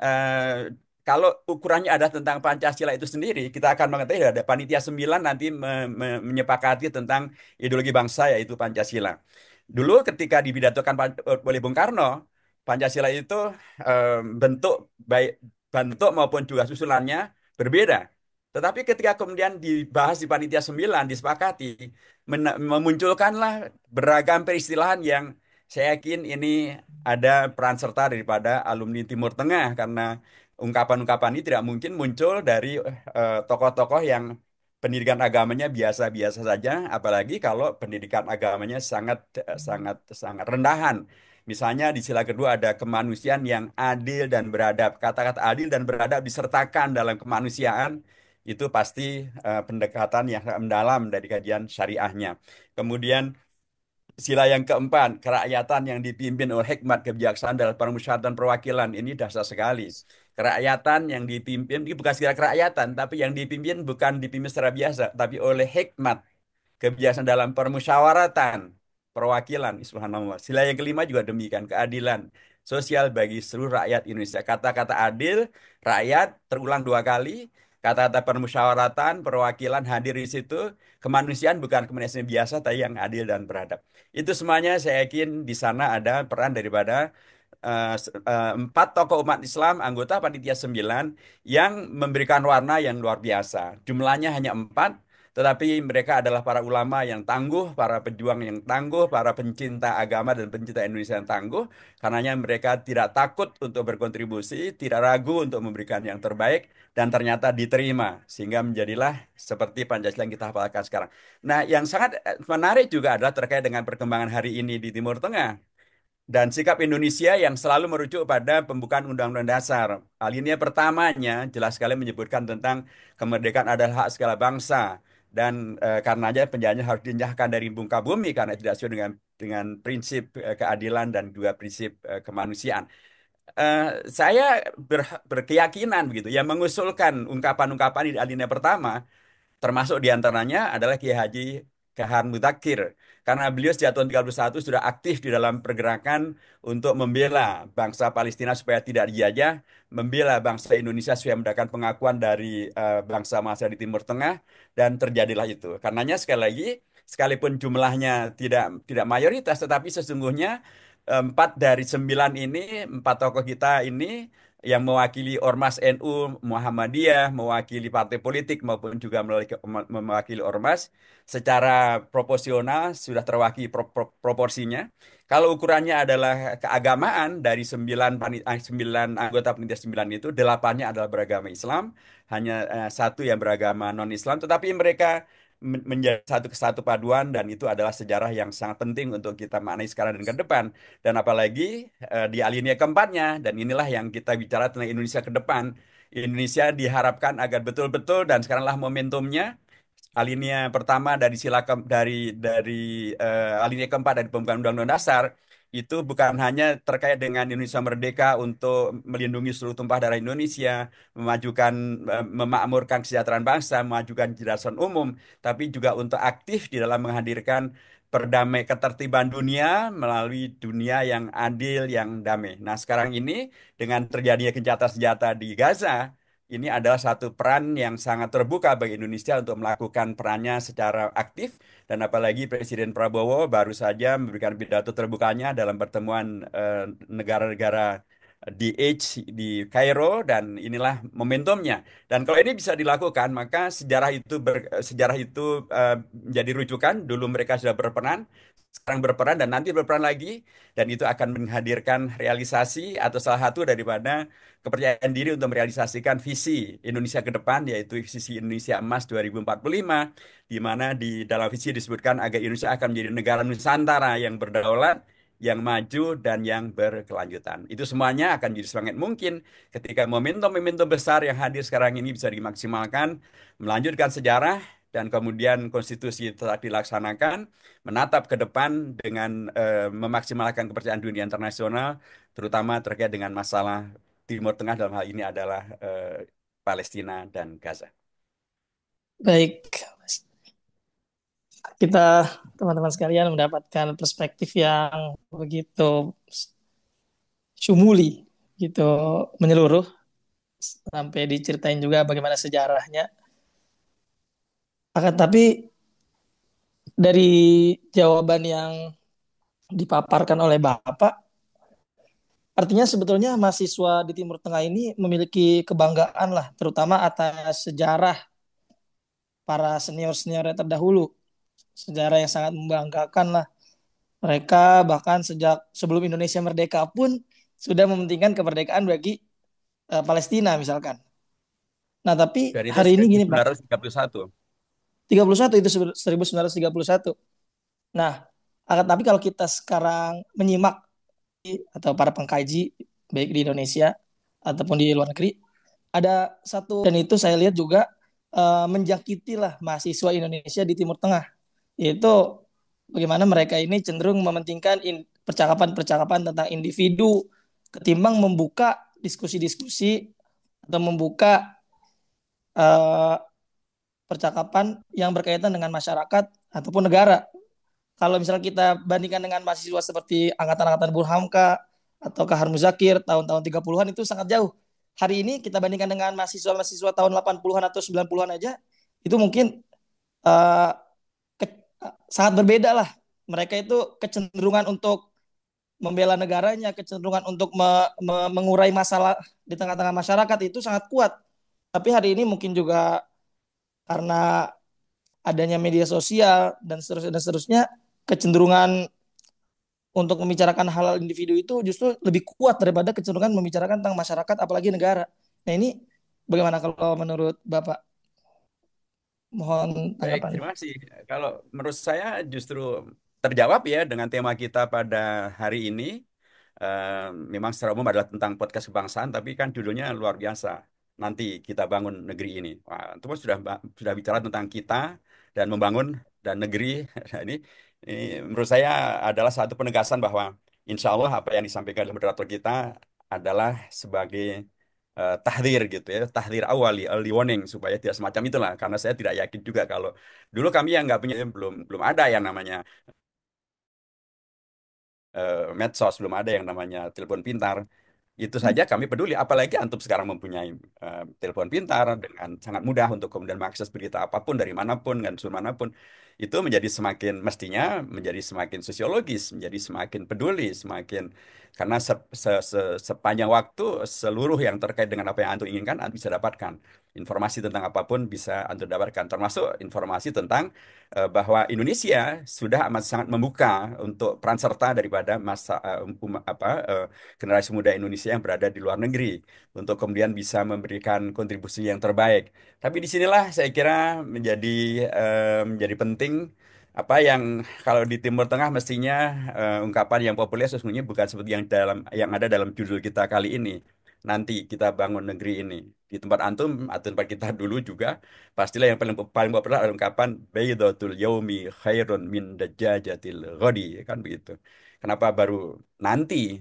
eh, kalau ukurannya ada tentang Pancasila itu sendiri, kita akan mengetahui ada Panitia 9 nanti menyepakati tentang ideologi bangsa yaitu Pancasila. Dulu ketika dipidatokan oleh Bung Karno, Pancasila itu bentuk baik bentuk maupun juga susunannya berbeda. Tetapi ketika kemudian dibahas di Panitia 9 disepakati, memunculkanlah beragam peristilahan yang saya yakin ini ada peran serta daripada alumni Timur Tengah, karena ungkapan-ungkapan ini tidak mungkin muncul dari tokoh-tokoh yang pendidikan agamanya biasa-biasa saja, apalagi kalau pendidikan agamanya sangat sangat sangat rendahan. Misalnya di sila kedua ada kemanusiaan yang adil dan beradab. Kata-kata adil dan beradab disertakan dalam kemanusiaan itu pasti pendekatan yang mendalam dari kajian syariahnya. Kemudian sila yang keempat, kerakyatan yang dipimpin oleh hikmat kebijaksanaan dalam permusyawaratan perwakilan. Ini dasar sekali. Kerakyatan yang dipimpin, ini bukan sila kerakyatan, tapi yang dipimpin bukan dipimpin secara biasa, tapi oleh hikmat kebiasaan dalam permusyawaratan perwakilan. Subhanallah. Sila yang kelima juga demikian, keadilan sosial bagi seluruh rakyat Indonesia. Kata-kata adil, rakyat terulang dua kali. Kata-kata permusyawaratan, perwakilan hadir di situ. Kemanusiaan bukan kemanusiaan biasa, tapi yang adil dan beradab. Itu semuanya saya yakin di sana ada peran daripada empat tokoh umat Islam, anggota Panitia 9, yang memberikan warna yang luar biasa. Jumlahnya hanya empat, tetapi mereka adalah para ulama yang tangguh, para pejuang yang tangguh, para pencinta agama dan pencinta Indonesia yang tangguh. Karenanya mereka tidak takut untuk berkontribusi, tidak ragu untuk memberikan yang terbaik, dan ternyata diterima. Sehingga menjadilah seperti Pancasila yang kita hafalkan sekarang. Nah, yang sangat menarik juga adalah terkait dengan perkembangan hari ini di Timur Tengah dan sikap Indonesia yang selalu merujuk pada pembukaan Undang-Undang Dasar. Alinea pertamanya jelas sekali menyebutkan tentang kemerdekaan adalah hak segala bangsa dan karenanya penjajahan harus dinyahkan dari muka bumi karena tidak sesuai dengan prinsip keadilan dan juga prinsip kemanusiaan. Eh, saya berkeyakinan begitu yang mengusulkan ungkapan-ungkapan di alinea pertama. Termasuk diantaranya adalah Kiai Haji Kahar Mudakir. Karena beliau sejak tahun 31 sudah aktif di dalam pergerakan untuk membela bangsa Palestina supaya tidak dijajah, membela bangsa Indonesia supaya mendapatkan pengakuan dari bangsa-bangsa di Timur Tengah, dan terjadilah itu. Karenanya sekali lagi, sekalipun jumlahnya tidak mayoritas, tetapi sesungguhnya empat dari sembilan ini, empat tokoh kita ini yang mewakili Ormas NU, Muhammadiyah, mewakili partai politik maupun juga mewakili Ormas secara proporsional sudah terwakili proporsinya. Kalau ukurannya adalah keagamaan dari sembilan anggota panitia 9 itu, delapannya adalah beragama Islam, hanya satu yang beragama non-Islam, tetapi mereka menjadi satu kesatu paduan dan itu adalah sejarah yang sangat penting untuk kita maknai sekarang dan ke depan. Dan apalagi di alinea keempatnya, dan inilah yang kita bicara tentang Indonesia ke depan. Indonesia diharapkan agar betul-betul, dan sekaranglah momentumnya, alinea pertama dari dari alinea keempat dari pembukaan Undang-Undang Dasar itu bukan hanya terkait dengan Indonesia merdeka untuk melindungi seluruh tumpah darah Indonesia, memajukan, memakmurkan kesejahteraan bangsa, memajukan kecerdasan umum, tapi juga untuk aktif di dalam menghadirkan perdamai ketertiban dunia melalui dunia yang adil, yang damai. Nah, sekarang ini dengan terjadinya gencatan senjata di Gaza, ini adalah satu peran yang sangat terbuka bagi Indonesia untuk melakukan perannya secara aktif, dan apalagi Presiden Prabowo baru saja memberikan pidato terbukanya dalam pertemuan negara-negara DH di Kairo, dan inilah momentumnya. Dan kalau ini bisa dilakukan, maka sejarah itu menjadi rujukan. Dulu mereka sudah berperan, sekarang berperan, dan nanti berperan lagi, dan itu akan menghadirkan realisasi atau salah satu daripada kepercayaan diri untuk merealisasikan visi Indonesia ke depan, yaitu visi Indonesia Emas 2045, di mana di dalam visi disebutkan agar Indonesia akan menjadi negara Nusantara yang berdaulat, yang maju, dan yang berkelanjutan. Itu semuanya akan jadi semangat mungkin ketika momentum-momentum besar yang hadir sekarang ini bisa dimaksimalkan, melanjutkan sejarah, dan kemudian konstitusi tetap dilaksanakan, menatap ke depan dengan memaksimalkan kepercayaan dunia internasional, terutama terkait dengan masalah Timur Tengah, dalam hal ini adalah Palestina dan Gaza. Baik, kita teman-teman sekalian mendapatkan perspektif yang begitu sumuli, gitu menyeluruh, sampai diceritain juga bagaimana sejarahnya. Akan tapi dari jawaban yang dipaparkan oleh Bapak, artinya sebetulnya mahasiswa di Timur Tengah ini memiliki kebanggaan lah, terutama atas sejarah para senior-senior yang terdahulu. Sejarah yang sangat membanggakan lah. Mereka bahkan sejak sebelum Indonesia merdeka pun sudah mementingkan kemerdekaan bagi Palestina misalkan. Nah, tapi Dan itu hari ini sejak gini Pak, 1931. 31 itu 1931. Nah, akan tapi kalau kita sekarang menyimak atau para pengkaji baik di Indonesia ataupun di luar negeri, ada satu dan itu saya lihat juga menjangkiti lah mahasiswa Indonesia di Timur Tengah, yaitu bagaimana mereka ini cenderung mementingkan percakapan-percakapan tentang individu ketimbang membuka diskusi-diskusi atau membuka eh, percakapan yang berkaitan dengan masyarakat ataupun negara. Kalau misalnya kita bandingkan dengan mahasiswa seperti angkatan-angkatan Bung Hamka atau Kahar Muzakir tahun-tahun 30-an itu sangat jauh. Hari ini kita bandingkan dengan mahasiswa-mahasiswa tahun 80-an atau 90-an aja, itu mungkin uh, sangat berbeda lah. Mereka itu kecenderungan untuk membela negaranya, kecenderungan untuk mengurai masalah di tengah-tengah masyarakat itu sangat kuat. Tapi hari ini mungkin juga karena adanya media sosial dan seterusnya, kecenderungan untuk membicarakan hal individu itu justru lebih kuat daripada kecenderungan membicarakan tentang masyarakat apalagi negara. Nah ini bagaimana kalau menurut Bapak? Mohon Baik, tanggapannya. terima kasih. Kalau menurut saya justru terjawab ya dengan tema kita pada hari ini. Eh, Memang secara umum adalah tentang podcast kebangsaan, tapi kan judulnya luar biasa. Nanti kita bangun negeri ini. Wah, itu pun sudah bicara tentang kita dan membangun dan negeri. Nah, ini menurut saya adalah satu penegasan bahwa insya Allah apa yang disampaikan oleh moderator kita adalah sebagai tahdir gitu ya, tahdir awali, early warning supaya tidak semacam itulah. Karena saya tidak yakin juga kalau dulu kami yang nggak punya belum belum ada yang namanya medsos, belum ada yang namanya telepon pintar. Itu saja kami peduli, apalagi antum sekarang mempunyai telepon pintar dengan sangat mudah untuk kemudian mengakses berita apapun dari manapun dan sumber manapun. Itu menjadi semakin mestinya menjadi semakin sosiologis, menjadi semakin peduli, semakin karena sepanjang waktu seluruh yang terkait dengan apa yang antum inginkan antum bisa dapatkan. Informasi tentang apapun bisa antum dapatkan, termasuk informasi tentang bahwa Indonesia sudah amat sangat membuka untuk peran serta daripada generasi muda Indonesia yang berada di luar negeri untuk kemudian bisa memberikan kontribusi yang terbaik. Tapi disinilah saya kira menjadi penting apa yang kalau di Timur Tengah mestinya ungkapan yang populer sesungguhnya bukan seperti yang ada dalam judul kita kali ini. Nanti kita bangun negeri ini di tempat antum atau tempat kita dulu juga pastilah yang paling paling populer adalah ungkapan Baydatul Yaumi khairun min dajjajatil ghadi kan begitu. Kenapa baru nanti?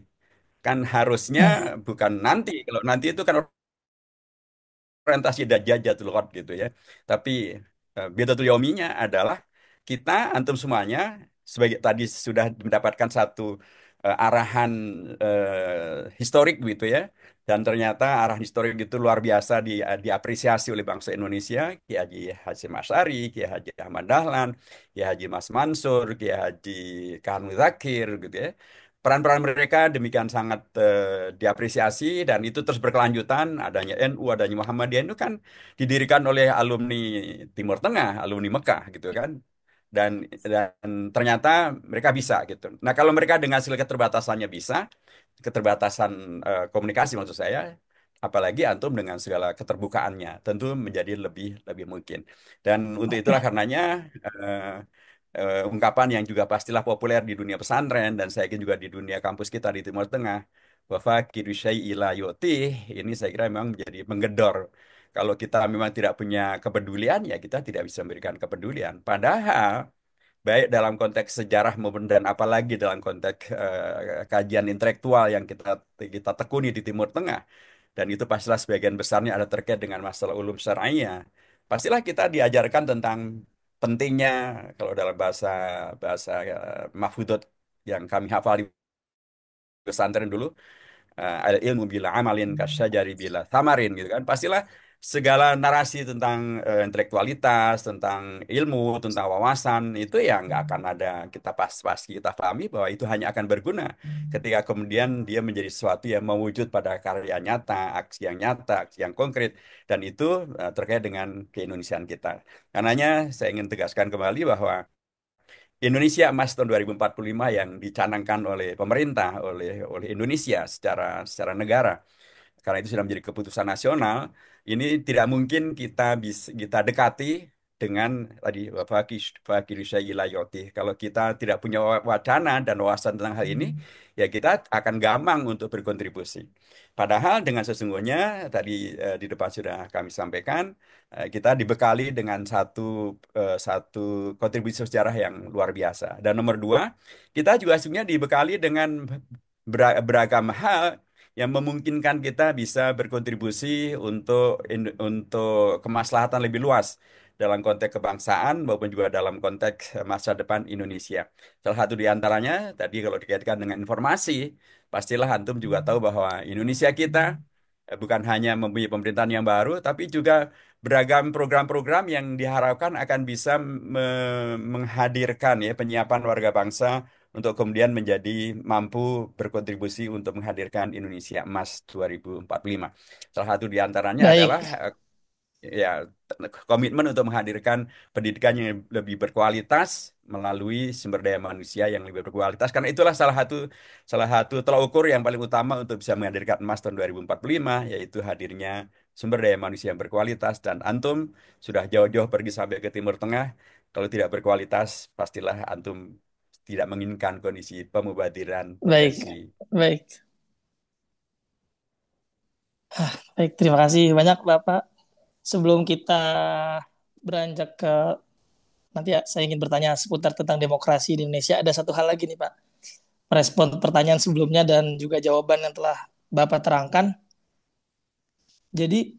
Kan harusnya bukan nanti. Kalau nanti itu kan orientasi Dajjatul Gharb gitu ya. Tapi Bidatul Yauminya adalah kita antum semuanya sebagai tadi sudah mendapatkan satu arahan historik gitu ya. Dan ternyata arah historik itu luar biasa diapresiasi oleh bangsa Indonesia, Kiai Haji Hasyim Asy'ari, Kiai Haji Ahmad Dahlan, Kiai Haji Mas Mansur, Kiai Haji Khan Zakir gitu ya. Peran-peran mereka demikian sangat diapresiasi dan itu terus berkelanjutan. Adanya NU, adanya Muhammadiyah itu kan didirikan oleh alumni Timur Tengah, alumni Mekah gitu kan. Dan ternyata mereka bisa gitu. Nah, kalau mereka dengan segala keterbatasannya bisa, keterbatasan komunikasi maksud saya, apalagi antum dengan segala keterbukaannya, tentu menjadi lebih lebih mungkin. Dan untuk itulah karenanya ungkapan yang juga pastilah populer di dunia pesantren dan saya kira juga di dunia kampus kita di Timur Tengah, bahwa syai'i la yu'tih, ini saya kira memang menjadi menggedor. Kalau kita memang tidak punya kepedulian, ya kita tidak bisa memberikan kepedulian. Padahal baik dalam konteks sejarah maupun dan apalagi dalam konteks kajian intelektual yang kita tekuni di Timur Tengah, dan itu pastilah sebagian besarnya ada terkait dengan masalah ulum syar'iyah. Pastilah kita diajarkan tentang pentingnya kalau dalam bahasa bahasa mahfudot yang kami hafal di pesantren dulu, al ilmu bila amalin kasyajari bila tamarin gitu kan. Pastilah segala narasi tentang intelektualitas, tentang ilmu, tentang wawasan itu ya nggak akan ada kita pas kita pahami bahwa itu hanya akan berguna ketika kemudian dia menjadi sesuatu yang mewujud pada karya nyata, aksi yang konkret dan itu terkait dengan keindonesiaan kita. Karenanya saya ingin tegaskan kembali bahwa Indonesia Emas tahun 2045 yang dicanangkan oleh pemerintah, oleh Indonesia secara negara, karena itu sudah menjadi keputusan nasional, ini tidak mungkin kita dekati dengan tadi fakir layoti. Kalau kita tidak punya wacana dan wawasan tentang hal ini, ya kita akan gampang untuk berkontribusi. Padahal dengan sesungguhnya tadi di depan sudah kami sampaikan, kita dibekali dengan satu kontribusi sejarah yang luar biasa. Dan nomor dua, kita juga sebenarnya dibekali dengan beragam hal yang memungkinkan kita bisa berkontribusi untuk kemaslahatan lebih luas dalam konteks kebangsaan maupun juga dalam konteks masa depan Indonesia. Salah satu di antaranya tadi kalau dikaitkan dengan informasi, pastilah antum juga tahu bahwa Indonesia kita bukan hanya mempunyai pemerintahan yang baru, tapi juga beragam program-program yang diharapkan akan bisa menghadirkan ya penyiapan warga bangsa untuk kemudian menjadi mampu berkontribusi untuk menghadirkan Indonesia Emas 2045. Salah satu di antaranya adalah Baik, ya komitmen untuk menghadirkan pendidikan yang lebih berkualitas melalui sumber daya manusia yang lebih berkualitas, karena itulah salah satu tolak ukur yang paling utama untuk bisa menghadirkan emas tahun 2045, yaitu hadirnya sumber daya manusia yang berkualitas. Dan antum sudah jauh-jauh pergi sampai ke Timur Tengah, kalau tidak berkualitas pastilah antum tidak menginginkan kondisi pemubadiran baik, potensi. baik. Baik, terima kasih banyak Bapak. Sebelum kita beranjak ke nanti ya, saya ingin bertanya seputar tentang demokrasi di Indonesia. Ada satu hal lagi nih Pak. Merespon pertanyaan sebelumnya dan juga jawaban yang telah Bapak terangkan. Jadi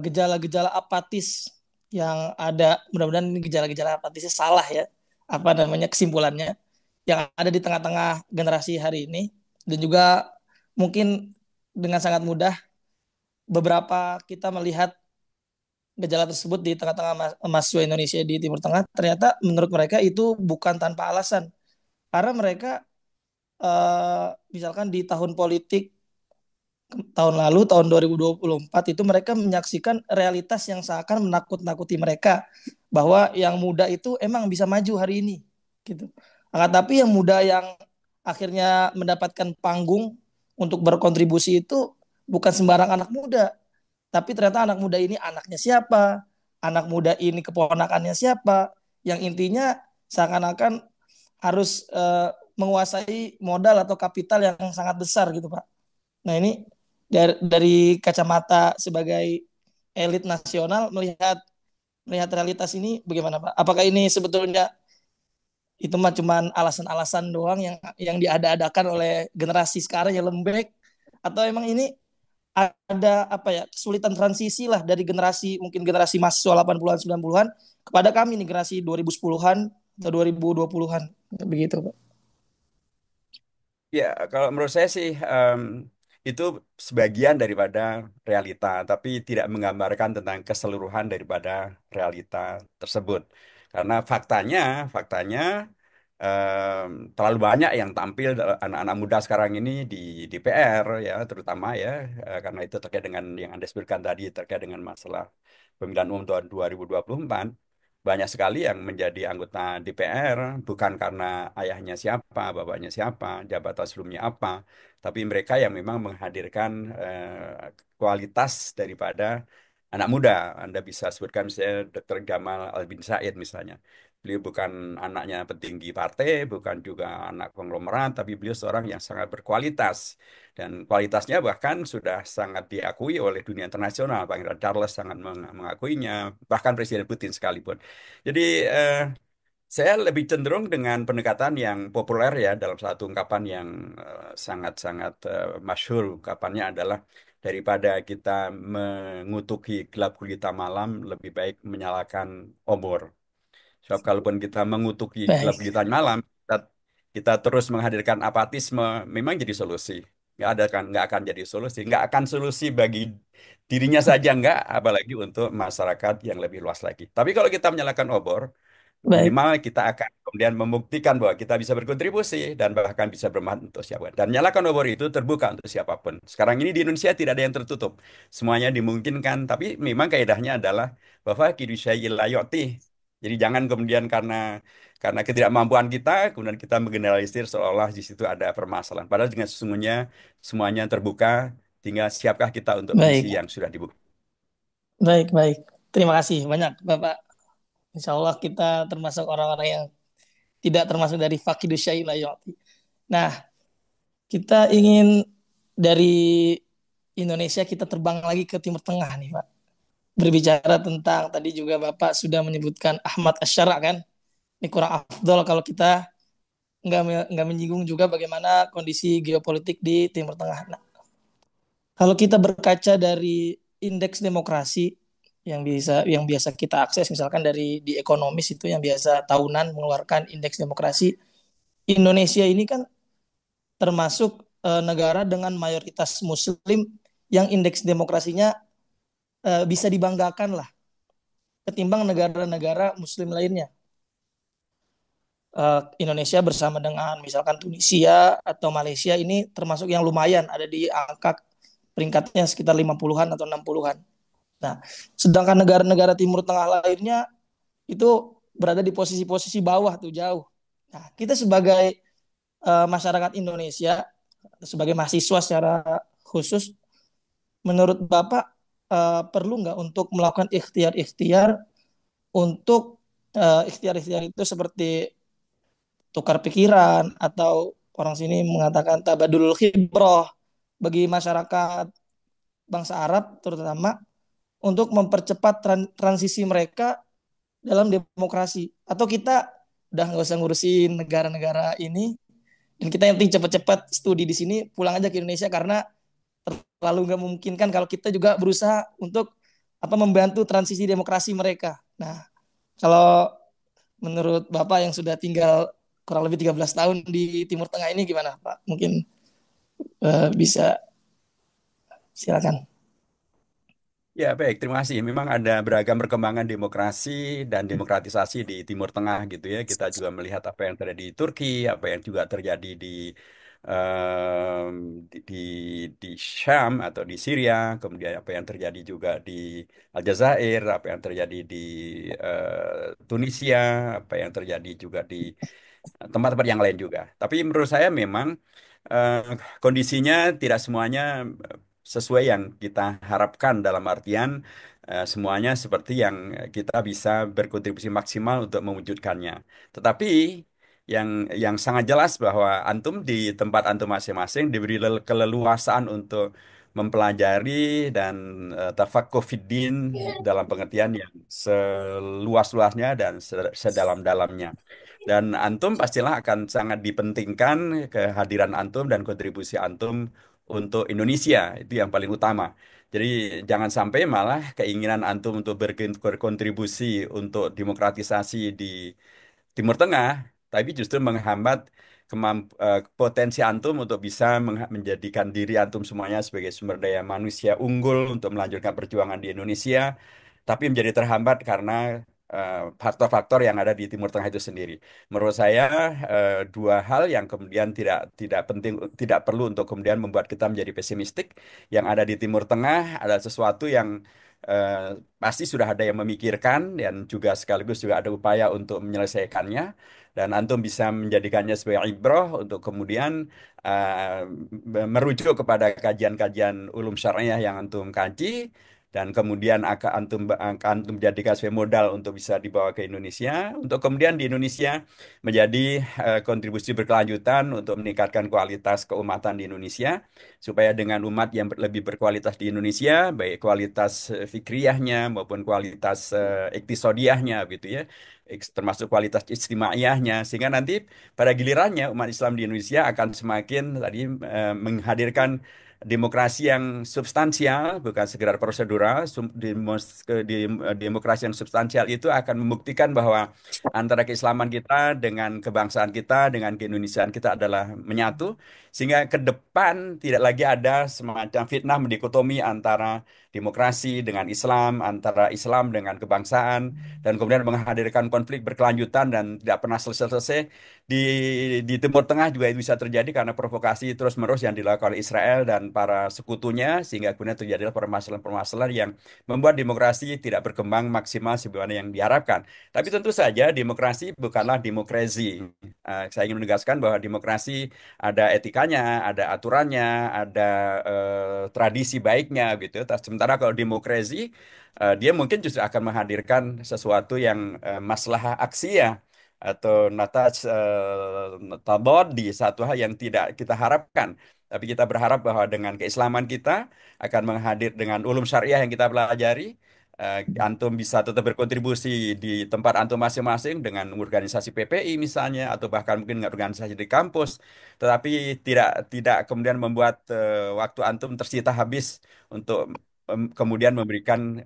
gejala-gejala apatis yang ada, mudah-mudahan ini gejala-gejala apatisnya salah ya, apa namanya kesimpulannya, yang ada di tengah-tengah generasi hari ini, dan juga mungkin dengan sangat mudah beberapa kita melihat gejala tersebut di tengah-tengah mahasiswa Indonesia di Timur Tengah, ternyata menurut mereka itu bukan tanpa alasan, karena mereka misalkan di tahun politik tahun lalu, tahun 2024 itu mereka menyaksikan realitas yang seakan menakut-nakuti mereka bahwa yang muda itu emang bisa maju hari ini gitu. Tapi yang muda yang akhirnya mendapatkan panggung untuk berkontribusi itu bukan sembarang anak muda, tapi ternyata anak muda ini anaknya siapa, anak muda ini keponakannya siapa, yang intinya seakan-akan harus menguasai modal atau kapital yang sangat besar gitu Pak. Nah ini dari kacamata sebagai elit nasional melihat melihat realitas ini bagaimana Pak? Apakah ini sebetulnya itu mah cuman alasan-alasan doang yang diada-adakan oleh generasi sekarang yang lembek, atau emang ini ada apa ya kesulitan transisi lah dari generasi mungkin generasi mahasiswa 80-an 90-an kepada kami nih generasi 2010-an atau 2020-an begitu Pak. Ya, kalau menurut saya sih itu sebagian daripada realita, tapi tidak menggambarkan tentang keseluruhan daripada realita tersebut. Karena faktanya terlalu banyak yang tampil anak-anak muda sekarang ini di PR ya, terutama ya, karena itu terkait dengan yang Anda sebutkan tadi terkait dengan masalah pemilihan umum tahun 2024. Banyak sekali yang menjadi anggota DPR bukan karena ayahnya siapa, bapaknya siapa, jabatan sebelumnya apa, tapi mereka yang memang menghadirkan kualitas daripada anak muda. Anda bisa sebutkan misalnya Dr. Gamal Albin Said misalnya. Beliau bukan anaknya petinggi partai, bukan juga anak konglomerat, tapi beliau seorang yang sangat berkualitas. Dan kualitasnya bahkan sudah sangat diakui oleh dunia internasional. Pangeran Charles sangat mengakuinya, bahkan Presiden Putin sekalipun. Jadi saya lebih cenderung dengan pendekatan yang populer ya, dalam satu ungkapan yang sangat-sangat masyhur. Ungkapannya adalah daripada kita mengutuki gelap gulita malam, lebih baik menyalakan obor. Sebab kalaupun kita mengutuki gelap Baik, gulita malam, kita terus menghadirkan apatisme, memang jadi solusi. Nggak akan jadi solusi. Nggak akan solusi bagi dirinya saja, nggak, apalagi untuk masyarakat yang lebih luas lagi. Tapi kalau kita menyalakan obor, baik, minimal kita akan kemudian membuktikan bahwa kita bisa berkontribusi dan bahkan bisa bermanfaat untuk siapapun. Dan nyalakan obor itu terbuka untuk siapapun. Sekarang ini di Indonesia tidak ada yang tertutup. Semuanya dimungkinkan, tapi memang kaidahnya adalah bahwa kidusyai layoti. Jadi jangan kemudian karena ketidakmampuan kita, kemudian kita menggeneralisir seolah-olah di situ ada permasalahan. Padahal dengan sesungguhnya semuanya terbuka, tinggal siapkah kita untuk mengisi baik, yang sudah dibuka. baik, baik. Terima kasih banyak Bapak. Insya Allah kita termasuk orang-orang yang tidak termasuk dari fakidus syai la yu'ti. Nah, kita ingin dari Indonesia kita terbang lagi ke Timur Tengah nih Pak. Berbicara tentang tadi juga Bapak sudah menyebutkan Ahmad Asyara kan. Ini kurang afdol kalau kita nggak menyinggung juga bagaimana kondisi geopolitik di Timur Tengah. Nah, kalau kita berkaca dari indeks demokrasi yang biasa kita akses, misalkan dari di ekonomis itu yang biasa tahunan mengeluarkan indeks demokrasi, Indonesia ini kan termasuk negara dengan mayoritas Muslim yang indeks demokrasinya bisa dibanggakan lah ketimbang negara-negara Muslim lainnya. Indonesia bersama dengan misalkan Tunisia atau Malaysia ini termasuk yang lumayan ada di angka peringkatnya sekitar 50-an atau 60-an. Nah, sedangkan negara-negara Timur Tengah lainnya itu berada di posisi-posisi bawah tuh jauh. Nah, kita sebagai masyarakat Indonesia, sebagai mahasiswa secara khusus, menurut Bapak perlu nggak untuk melakukan ikhtiar-ikhtiar untuk ikhtiar-ikhtiar itu seperti tukar pikiran atau orang sini mengatakan tabadul khibroh bagi masyarakat bangsa Arab terutama untuk mempercepat transisi mereka dalam demokrasi atau kita udah nggak usah ngurusin negara-negara ini dan kita yang penting cepat-cepat studi di sini pulang aja ke Indonesia karena terlalu nggak memungkinkan kalau kita juga berusaha untuk membantu transisi demokrasi mereka. Nah, kalau menurut Bapak yang sudah tinggal kurang lebih 13 tahun di Timur Tengah ini gimana Pak? Mungkin bisa silakan. Ya, baik. Terima kasih. Memang ada beragam perkembangan demokrasi dan demokratisasi di Timur Tengah gitu ya. Kita juga melihat apa yang terjadi di Turki, apa yang juga terjadi em, di di Syam atau di Syria, kemudian apa yang terjadi juga di Aljazair, apa yang terjadi di Tunisia, apa yang terjadi juga di tempat-tempat yang lain juga. Tapi menurut saya memang eh, kondisinya tidak semuanya sesuai yang kita harapkan dalam artian semuanya seperti yang kita bisa berkontribusi maksimal untuk mewujudkannya. Tetapi yang sangat jelas bahwa antum di tempat antum masing-masing diberi keleluasaan untuk mempelajari dan tafaqquh fiddin dalam pengertian yang seluas-luasnya dan sedalam-dalamnya. Dan antum pastilah akan sangat dipentingkan kehadiran antum dan kontribusi antum untuk Indonesia. Itu yang paling utama. Jadi jangan sampai malah keinginan antum untuk berkontribusi untuk demokratisasi di Timur Tengah, tapi justru menghambat potensi antum untuk bisa menjadikan diri antum semuanya sebagai sumber daya manusia unggul untuk melanjutkan perjuangan di Indonesia, tapi menjadi terhambat karena faktor-faktor yang ada di Timur Tengah itu sendiri. Menurut saya dua hal yang kemudian tidak tidak penting, tidak perlu untuk kemudian membuat kita menjadi pesimistik. Yang ada di Timur Tengah adalah sesuatu yang eh, pasti sudah ada yang memikirkan dan juga sekaligus juga ada upaya untuk menyelesaikannya. Dan antum bisa menjadikannya sebagai ibroh untuk kemudian merujuk kepada kajian-kajian ulum syariah yang antum kaji dan kemudian akan antum jadikan sebagai modal untuk bisa dibawa ke Indonesia untuk kemudian di Indonesia menjadi kontribusi berkelanjutan untuk meningkatkan kualitas keumatan di Indonesia supaya dengan umat yang lebih berkualitas di Indonesia baik kualitas fikriyahnya maupun kualitas iktisodiyahnya gitu ya termasuk kualitas istimaiyahnya sehingga nanti pada gilirannya umat Islam di Indonesia akan semakin tadi menghadirkan demokrasi yang substansial, bukan sekedar prosedural. Demokrasi yang substansial itu akan membuktikan bahwa antara keislaman kita dengan kebangsaan kita, dengan keindonesiaan kita adalah menyatu, sehingga ke depan tidak lagi ada semacam fitnah mendikotomi antara demokrasi dengan Islam, antara Islam dengan kebangsaan, dan kemudian menghadirkan konflik berkelanjutan dan tidak pernah selesai-selesai. Di Timur Tengah juga itu bisa terjadi karena provokasi terus-menerus yang dilakukan oleh Israel dan para sekutunya sehingga kemudian terjadilah permasalahan-permasalahan yang membuat demokrasi tidak berkembang maksimal sebagaimana yang diharapkan. Tapi tentu saja demokrasi bukanlah demokrasi. Saya ingin menegaskan bahwa demokrasi ada etikanya, ada aturannya, ada tradisi baiknya gitu. Sementara kalau demokrasi dia mungkin justru akan menghadirkan sesuatu yang maslahat aksia atau natas tabodi, satu hal yang tidak kita harapkan. Tapi kita berharap bahwa dengan keislaman kita akan menghadir dengan ulum syariah yang kita pelajari, antum bisa tetap berkontribusi di tempat antum masing-masing dengan organisasi PPI misalnya, atau bahkan mungkin dengan organisasi di kampus, tetapi tidak tidak kemudian membuat waktu antum tersita habis untuk kemudian memberikan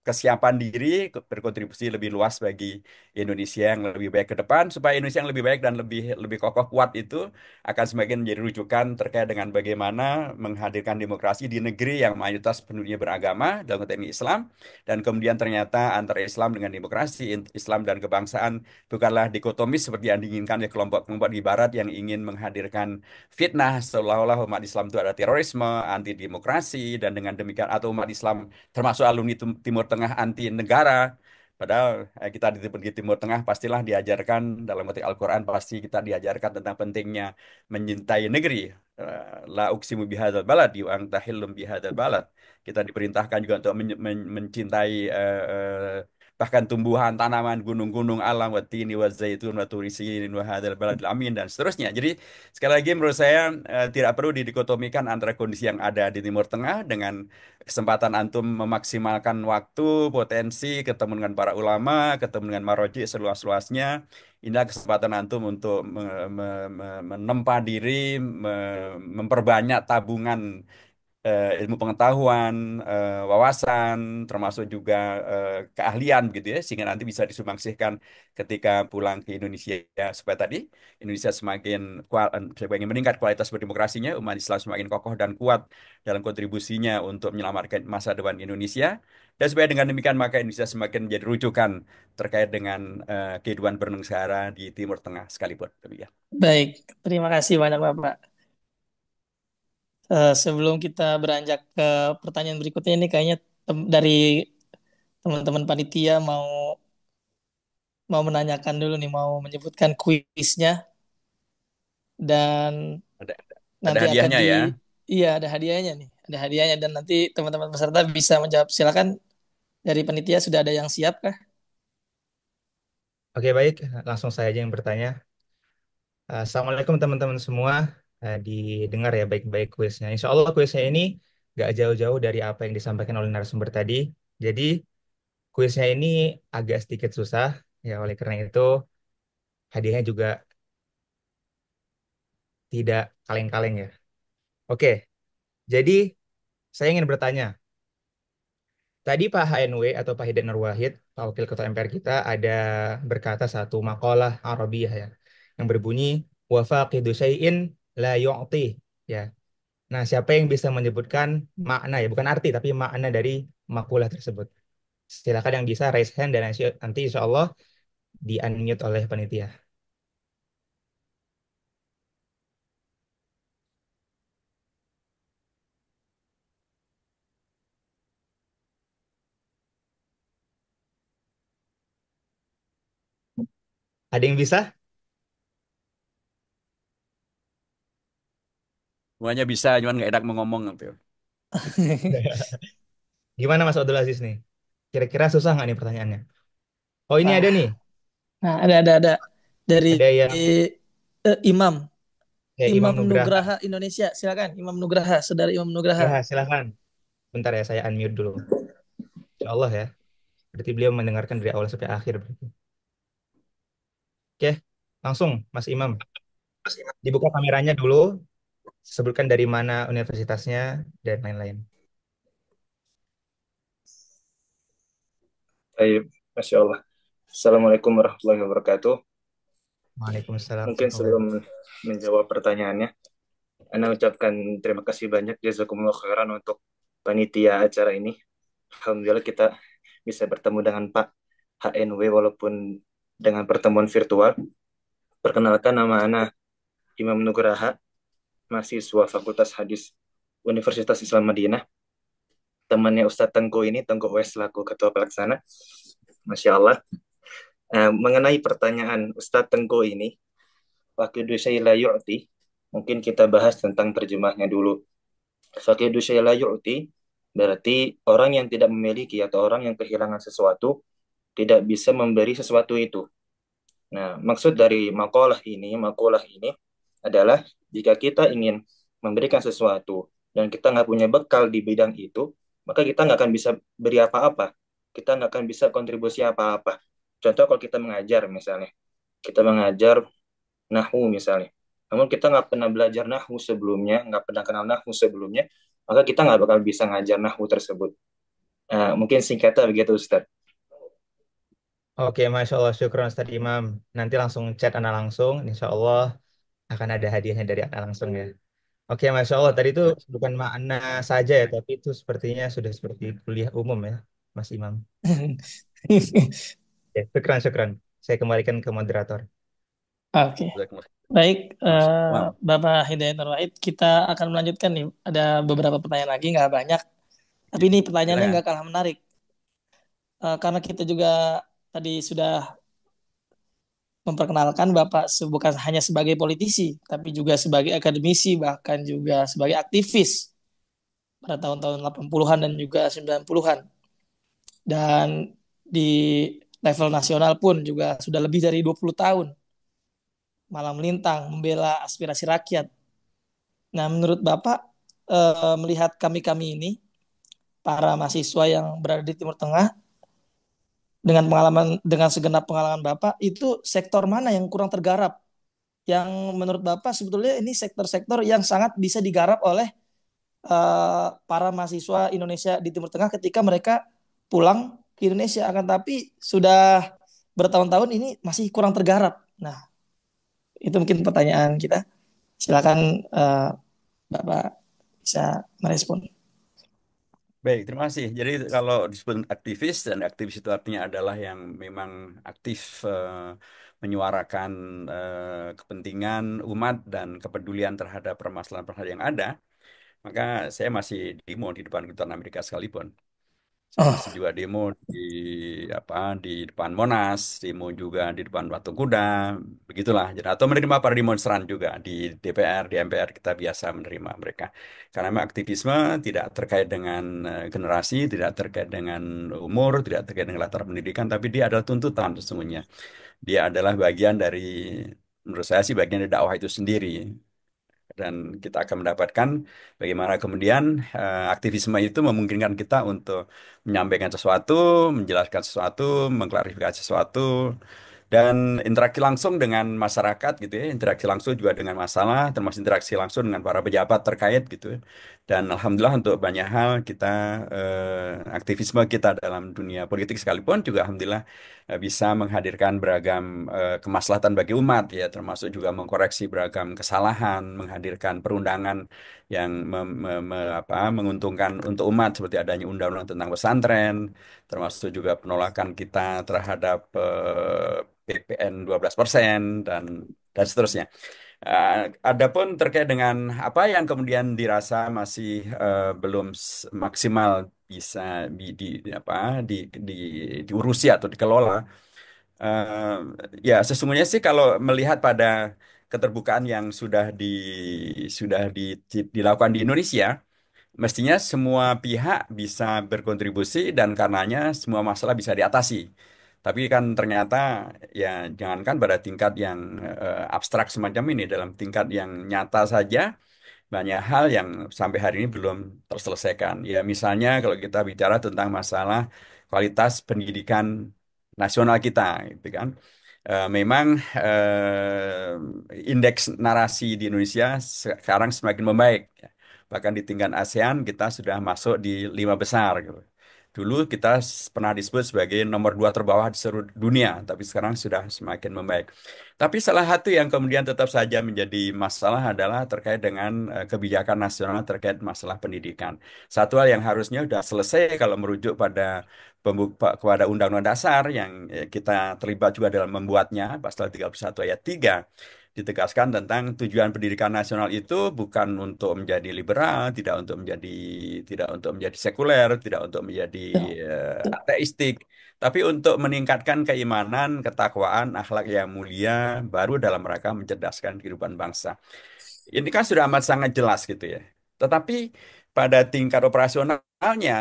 kesiapan diri berkontribusi lebih luas bagi Indonesia yang lebih baik ke depan, supaya Indonesia yang lebih baik dan lebih lebih kokoh kuat itu akan semakin menjadi rujukan terkait dengan bagaimana menghadirkan demokrasi di negeri yang mayoritas penduduknya beragama dalam konteks ini Islam, dan kemudian ternyata antara Islam dengan demokrasi, Islam dan kebangsaan bukanlah dikotomis seperti yang diinginkan oleh kelompok-kelompok di Barat yang ingin menghadirkan fitnah seolah-olah umat Islam itu ada terorisme, anti demokrasi, dan dengan demikian atau umat Islam termasuk alumni Timur Tengah anti negara. Padahal kita di Timur Tengah pastilah diajarkan dalam konteks Al-Quran, pasti kita diajarkan tentang pentingnya mencintai negeri. La uksimu bihadzal balad wa anta hillum bihadzal balad. Kita diperintahkan juga untuk mencintai bahkan tumbuhan, tanaman, gunung-gunung alam, wa tini wa zaitun wa turi sinin wa hadzal baladil amin dan seterusnya. Jadi sekali lagi menurut saya tidak perlu didikotomikan antara kondisi yang ada di Timur Tengah dengan kesempatan antum memaksimalkan waktu, potensi, ketemu dengan para ulama, ketemu dengan maroji seluas-luasnya. Inilah kesempatan antum untuk menempa diri, memperbanyak tabungan ilmu pengetahuan, wawasan, termasuk juga keahlian gitu ya, sehingga nanti bisa disumbangsikan ketika pulang ke Indonesia supaya tadi Indonesia semakin meningkat kualitas berdemokrasinya, umat Islam semakin kokoh dan kuat dalam kontribusinya untuk menyelamatkan masa depan Indonesia, dan supaya dengan demikian maka Indonesia semakin menjadi rujukan terkait dengan kehidupan bernegara di Timur Tengah sekalipun. Demikian. Baik, terima kasih banyak Bapak. Sebelum kita beranjak ke pertanyaan berikutnya ini kayaknya dari teman-teman panitia mau mau menanyakan dulu nih, mau menyebutkan kuisnya dan Ada, ada nanti akan hadiahnya di ya. iya ada hadiahnya nih, ada hadiahnya dan nanti teman-teman peserta bisa menjawab. Silakan dari panitia sudah ada yang siap kah? Oke, baik. Langsung saya aja yang bertanya. Assalamualaikum teman-teman semua. Didengar ya baik-baik kuisnya. Insya Allah kuisnya ini nggak jauh-jauh dari apa yang disampaikan oleh narasumber tadi. Jadi kuisnya ini agak sedikit susah. Ya, oleh karena itu hadiahnya juga tidak kaleng-kaleng ya. Oke, jadi saya ingin bertanya. Tadi Pak HNW atau Pak Hidayat Nur Wahid, Pak Wakil Ketua MPR kita ada berkata satu makalah Arabiah ya, yang berbunyi wa faqidu syai'in la yu'ti ya. Nah, siapa yang bisa menyebutkan makna ya, bukan arti tapi makna dari makalah tersebut? Silakan yang bisa raise hand dan nanti insya Allah di-unmute oleh panitia. Ada yang bisa? Semuanya bisa, cuman nggak enak mau ngomong gitu. Gimana Mas Abdul Aziz nih? Kira-kira susah nggak nih pertanyaannya? Oh, ini ada nih. Wah, nah ada dari Ada yang Imam ya Imam Imam Nugraha. Nugraha Indonesia. Silakan Imam Nugraha, Saudara Imam Nugraha. Nugraha, silakan. Bentar ya, saya unmute dulu. Insya Allah ya. Berarti beliau mendengarkan dari awal sampai akhir. Berarti. Oke, langsung Mas Imam. Dibuka kameranya dulu, sebutkan dari mana universitasnya, dan lain-lain. Baik, Masya Allah. Assalamualaikum warahmatullahi wabarakatuh. Waalaikumsalam Mungkin warahmatullahi sebelum wabarakatuh. menjawab pertanyaannya, Anda ucapkan terima kasih banyak jazakumullah khairan untuk panitia acara ini. Alhamdulillah kita bisa bertemu dengan Pak HNW walaupun dengan pertemuan virtual. Perkenalkan nama Ana Imam Nugraha, mahasiswa Fakultas Hadis Universitas Islam Madinah, temannya Ustadz Tengku ini, Tengku Wes selaku ketua pelaksana. Masya Allah. Mengenai pertanyaan Ustadz Tengku ini, Faqidu syai la yu'ti, mungkin kita bahas tentang terjemahnya dulu. Faqidu syai la yu'ti berarti orang yang tidak memiliki atau orang yang kehilangan sesuatu tidak bisa memberi sesuatu itu. Nah, maksud dari makalah ini adalah jika kita ingin memberikan sesuatu dan kita nggak punya bekal di bidang itu, maka kita nggak akan bisa beri apa-apa. Kita nggak akan bisa kontribusi apa-apa. Contoh kalau kita mengajar misalnya, kita mengajar nahwu misalnya. Namun kita nggak pernah belajar nahwu sebelumnya, nggak pernah kenal nahwu sebelumnya, maka kita nggak bakal bisa ngajar nahwu tersebut. Mungkin singkatnya begitu, Ustaz. Oke, Masya Allah, syukron Ustadz Imam. Nanti langsung chat Ana langsung, Insya Allah akan ada hadiahnya dari Ana langsung ya. Oke, Masya Allah, tadi itu bukan makna saja ya, tapi itu sepertinya sudah seperti kuliah umum ya, Mas Imam. Ya, syukron, syukron. Saya kembalikan ke moderator. Oke, baik, Waalaikumsalam. Bapak Hidayat Nur Wahid, kita akan melanjutkan nih. Ada beberapa pertanyaan lagi, nggak banyak. Tapi ini pertanyaannya Silakan. nggak kalah menarik. Karena kita juga tadi sudah memperkenalkan Bapak bukan hanya sebagai politisi, tapi juga sebagai akademisi, bahkan juga sebagai aktivis pada tahun-tahun 80-an dan juga 90-an. Dan di level nasional pun juga sudah lebih dari 20 tahun malam melintang membela aspirasi rakyat. Nah, menurut Bapak, melihat kami-kami ini, para mahasiswa yang berada di Timur Tengah, dengan segenap pengalaman Bapak, itu sektor mana yang kurang tergarap? Yang menurut Bapak sebetulnya ini sektor-sektor yang sangat bisa digarap oleh para mahasiswa Indonesia di Timur Tengah ketika mereka pulang ke Indonesia. Akan tapi sudah bertahun-tahun ini masih kurang tergarap. Nah, itu mungkin pertanyaan kita. Silakan Bapak bisa merespon. Baik, terima kasih. Jadi kalau disebut aktivis, dan aktivis itu artinya adalah yang memang aktif menyuarakan kepentingan umat dan kepedulian terhadap permasalahan-permasalahan yang ada, maka saya masih demo di depan Kedutaan Amerika sekalipun. Saya Oh, masih juga demo di di depan Monas, demo juga di depan Patung Kuda, begitulah. Jadi atau menerima para demonstran juga di DPR, di MPR kita biasa menerima mereka. Karena memang aktivisme tidak terkait dengan generasi, tidak terkait dengan umur, tidak terkait dengan latar pendidikan, tapi dia adalah tuntutan sesungguhnya. Dia adalah bagian dari, menurut saya sih bagian dari dakwah itu sendiri. Dan kita akan mendapatkan bagaimana kemudian aktivisme itu memungkinkan kita untuk menyampaikan sesuatu, menjelaskan sesuatu, mengklarifikasi sesuatu, dan interaksi langsung dengan masyarakat gitu ya, interaksi langsung juga dengan masalah, termasuk interaksi langsung dengan para pejabat terkait gitu ya. Dan alhamdulillah untuk banyak hal kita aktivisme kita dalam dunia politik sekalipun juga alhamdulillah bisa menghadirkan beragam kemaslahatan bagi umat ya, termasuk juga mengkoreksi beragam kesalahan, menghadirkan perundangan yang menguntungkan untuk umat seperti adanya undang-undang tentang pesantren, termasuk juga penolakan kita terhadap PPN 12% dan seterusnya. Adapun terkait dengan apa yang kemudian dirasa masih belum maksimal bisa di, di, diurusi atau dikelola, eh, ya sesungguhnya sih kalau melihat pada keterbukaan yang dilakukan di Indonesia, mestinya semua pihak bisa berkontribusi dan karenanya semua masalah bisa diatasi. Tapi kan ternyata ya jangankan pada tingkat yang abstrak semacam ini, dalam tingkat yang nyata saja banyak hal yang sampai hari ini belum terselesaikan. Ya misalnya kalau kita bicara tentang masalah kualitas pendidikan nasional kita, gitu kan. Memang indeks narasi di Indonesia sekarang semakin membaik. Ya. Bahkan di tingkat ASEAN kita sudah masuk di 5 besar, gitu. Dulu kita pernah disebut sebagai nomor 2 terbawah di seluruh dunia, tapi sekarang sudah semakin membaik. Tapi salah satu yang kemudian tetap saja menjadi masalah adalah terkait dengan kebijakan nasional terkait masalah pendidikan. Satu hal yang harusnya sudah selesai kalau merujuk kepada Undang-Undang Dasar yang kita terlibat juga dalam membuatnya, pasal 31 ayat 3. ditegaskan tentang tujuan pendidikan nasional itu bukan untuk menjadi liberal, tidak untuk menjadi sekuler, tidak untuk menjadi Betul. ateistik, tapi untuk meningkatkan keimanan, ketakwaan, akhlak yang mulia, baru dalam rangka mencerdaskan kehidupan bangsa. Ini kan sudah amat sangat jelas gitu ya. Tetapi pada tingkat operasionalnya,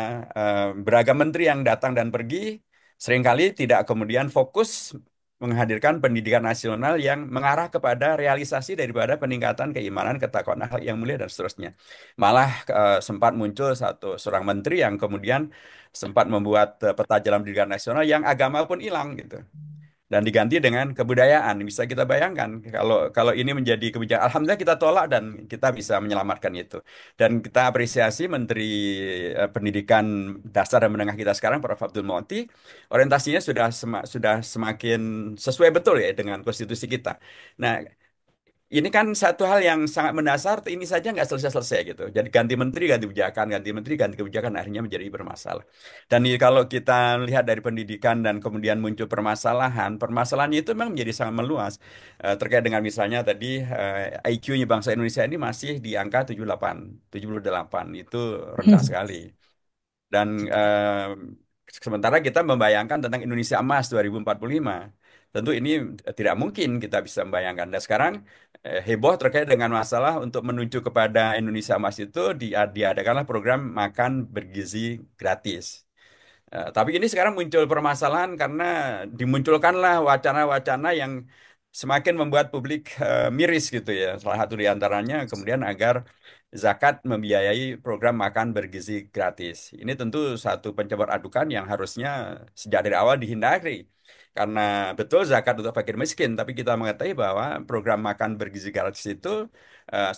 beragam menteri yang datang dan pergi seringkali tidak kemudian fokus menghadirkan pendidikan nasional yang mengarah kepada realisasi daripada peningkatan keimanan, ketakwaan, akhlak yang mulia dan seterusnya. Malah sempat muncul seorang menteri yang kemudian sempat membuat peta jalan pendidikan nasional yang agama pun hilang gitu dan diganti dengan kebudayaan. Bisa kita bayangkan kalau kalau ini menjadi kebijakan. Alhamdulillah kita tolak dan kita bisa menyelamatkan itu. Dan kita apresiasi Menteri Pendidikan Dasar dan Menengah kita sekarang, Prof. Abdul Muti, orientasinya sudah semakin sesuai betul ya dengan konstitusi kita. Nah, ini kan satu hal yang sangat mendasar, ini saja nggak selesai-selesai gitu. Jadi ganti menteri, ganti kebijakan, akhirnya menjadi bermasalah. Dan kalau kita lihat dari pendidikan dan kemudian muncul permasalahannya itu memang menjadi sangat meluas. Terkait dengan misalnya tadi IQ-nya bangsa Indonesia ini masih di angka 78, 78, itu rendah sekali. Dan sementara kita membayangkan tentang Indonesia Emas 2045. Tentu ini tidak mungkin kita bisa membayangkan. Dan sekarang heboh terkait dengan masalah untuk menuju kepada Indonesia Emas itu diadakanlah program makan bergizi gratis. Tapi ini sekarang muncul permasalahan karena dimunculkanlah wacana-wacana yang semakin membuat publik miris gitu ya. Salah satu di antaranya kemudian agar zakat membiayai program makan bergizi gratis. Ini tentu satu pencabar adukan yang harusnya sejak dari awal dihindari. Karena betul zakat untuk fakir miskin, tapi kita mengetahui bahwa program makan bergizi gratis itu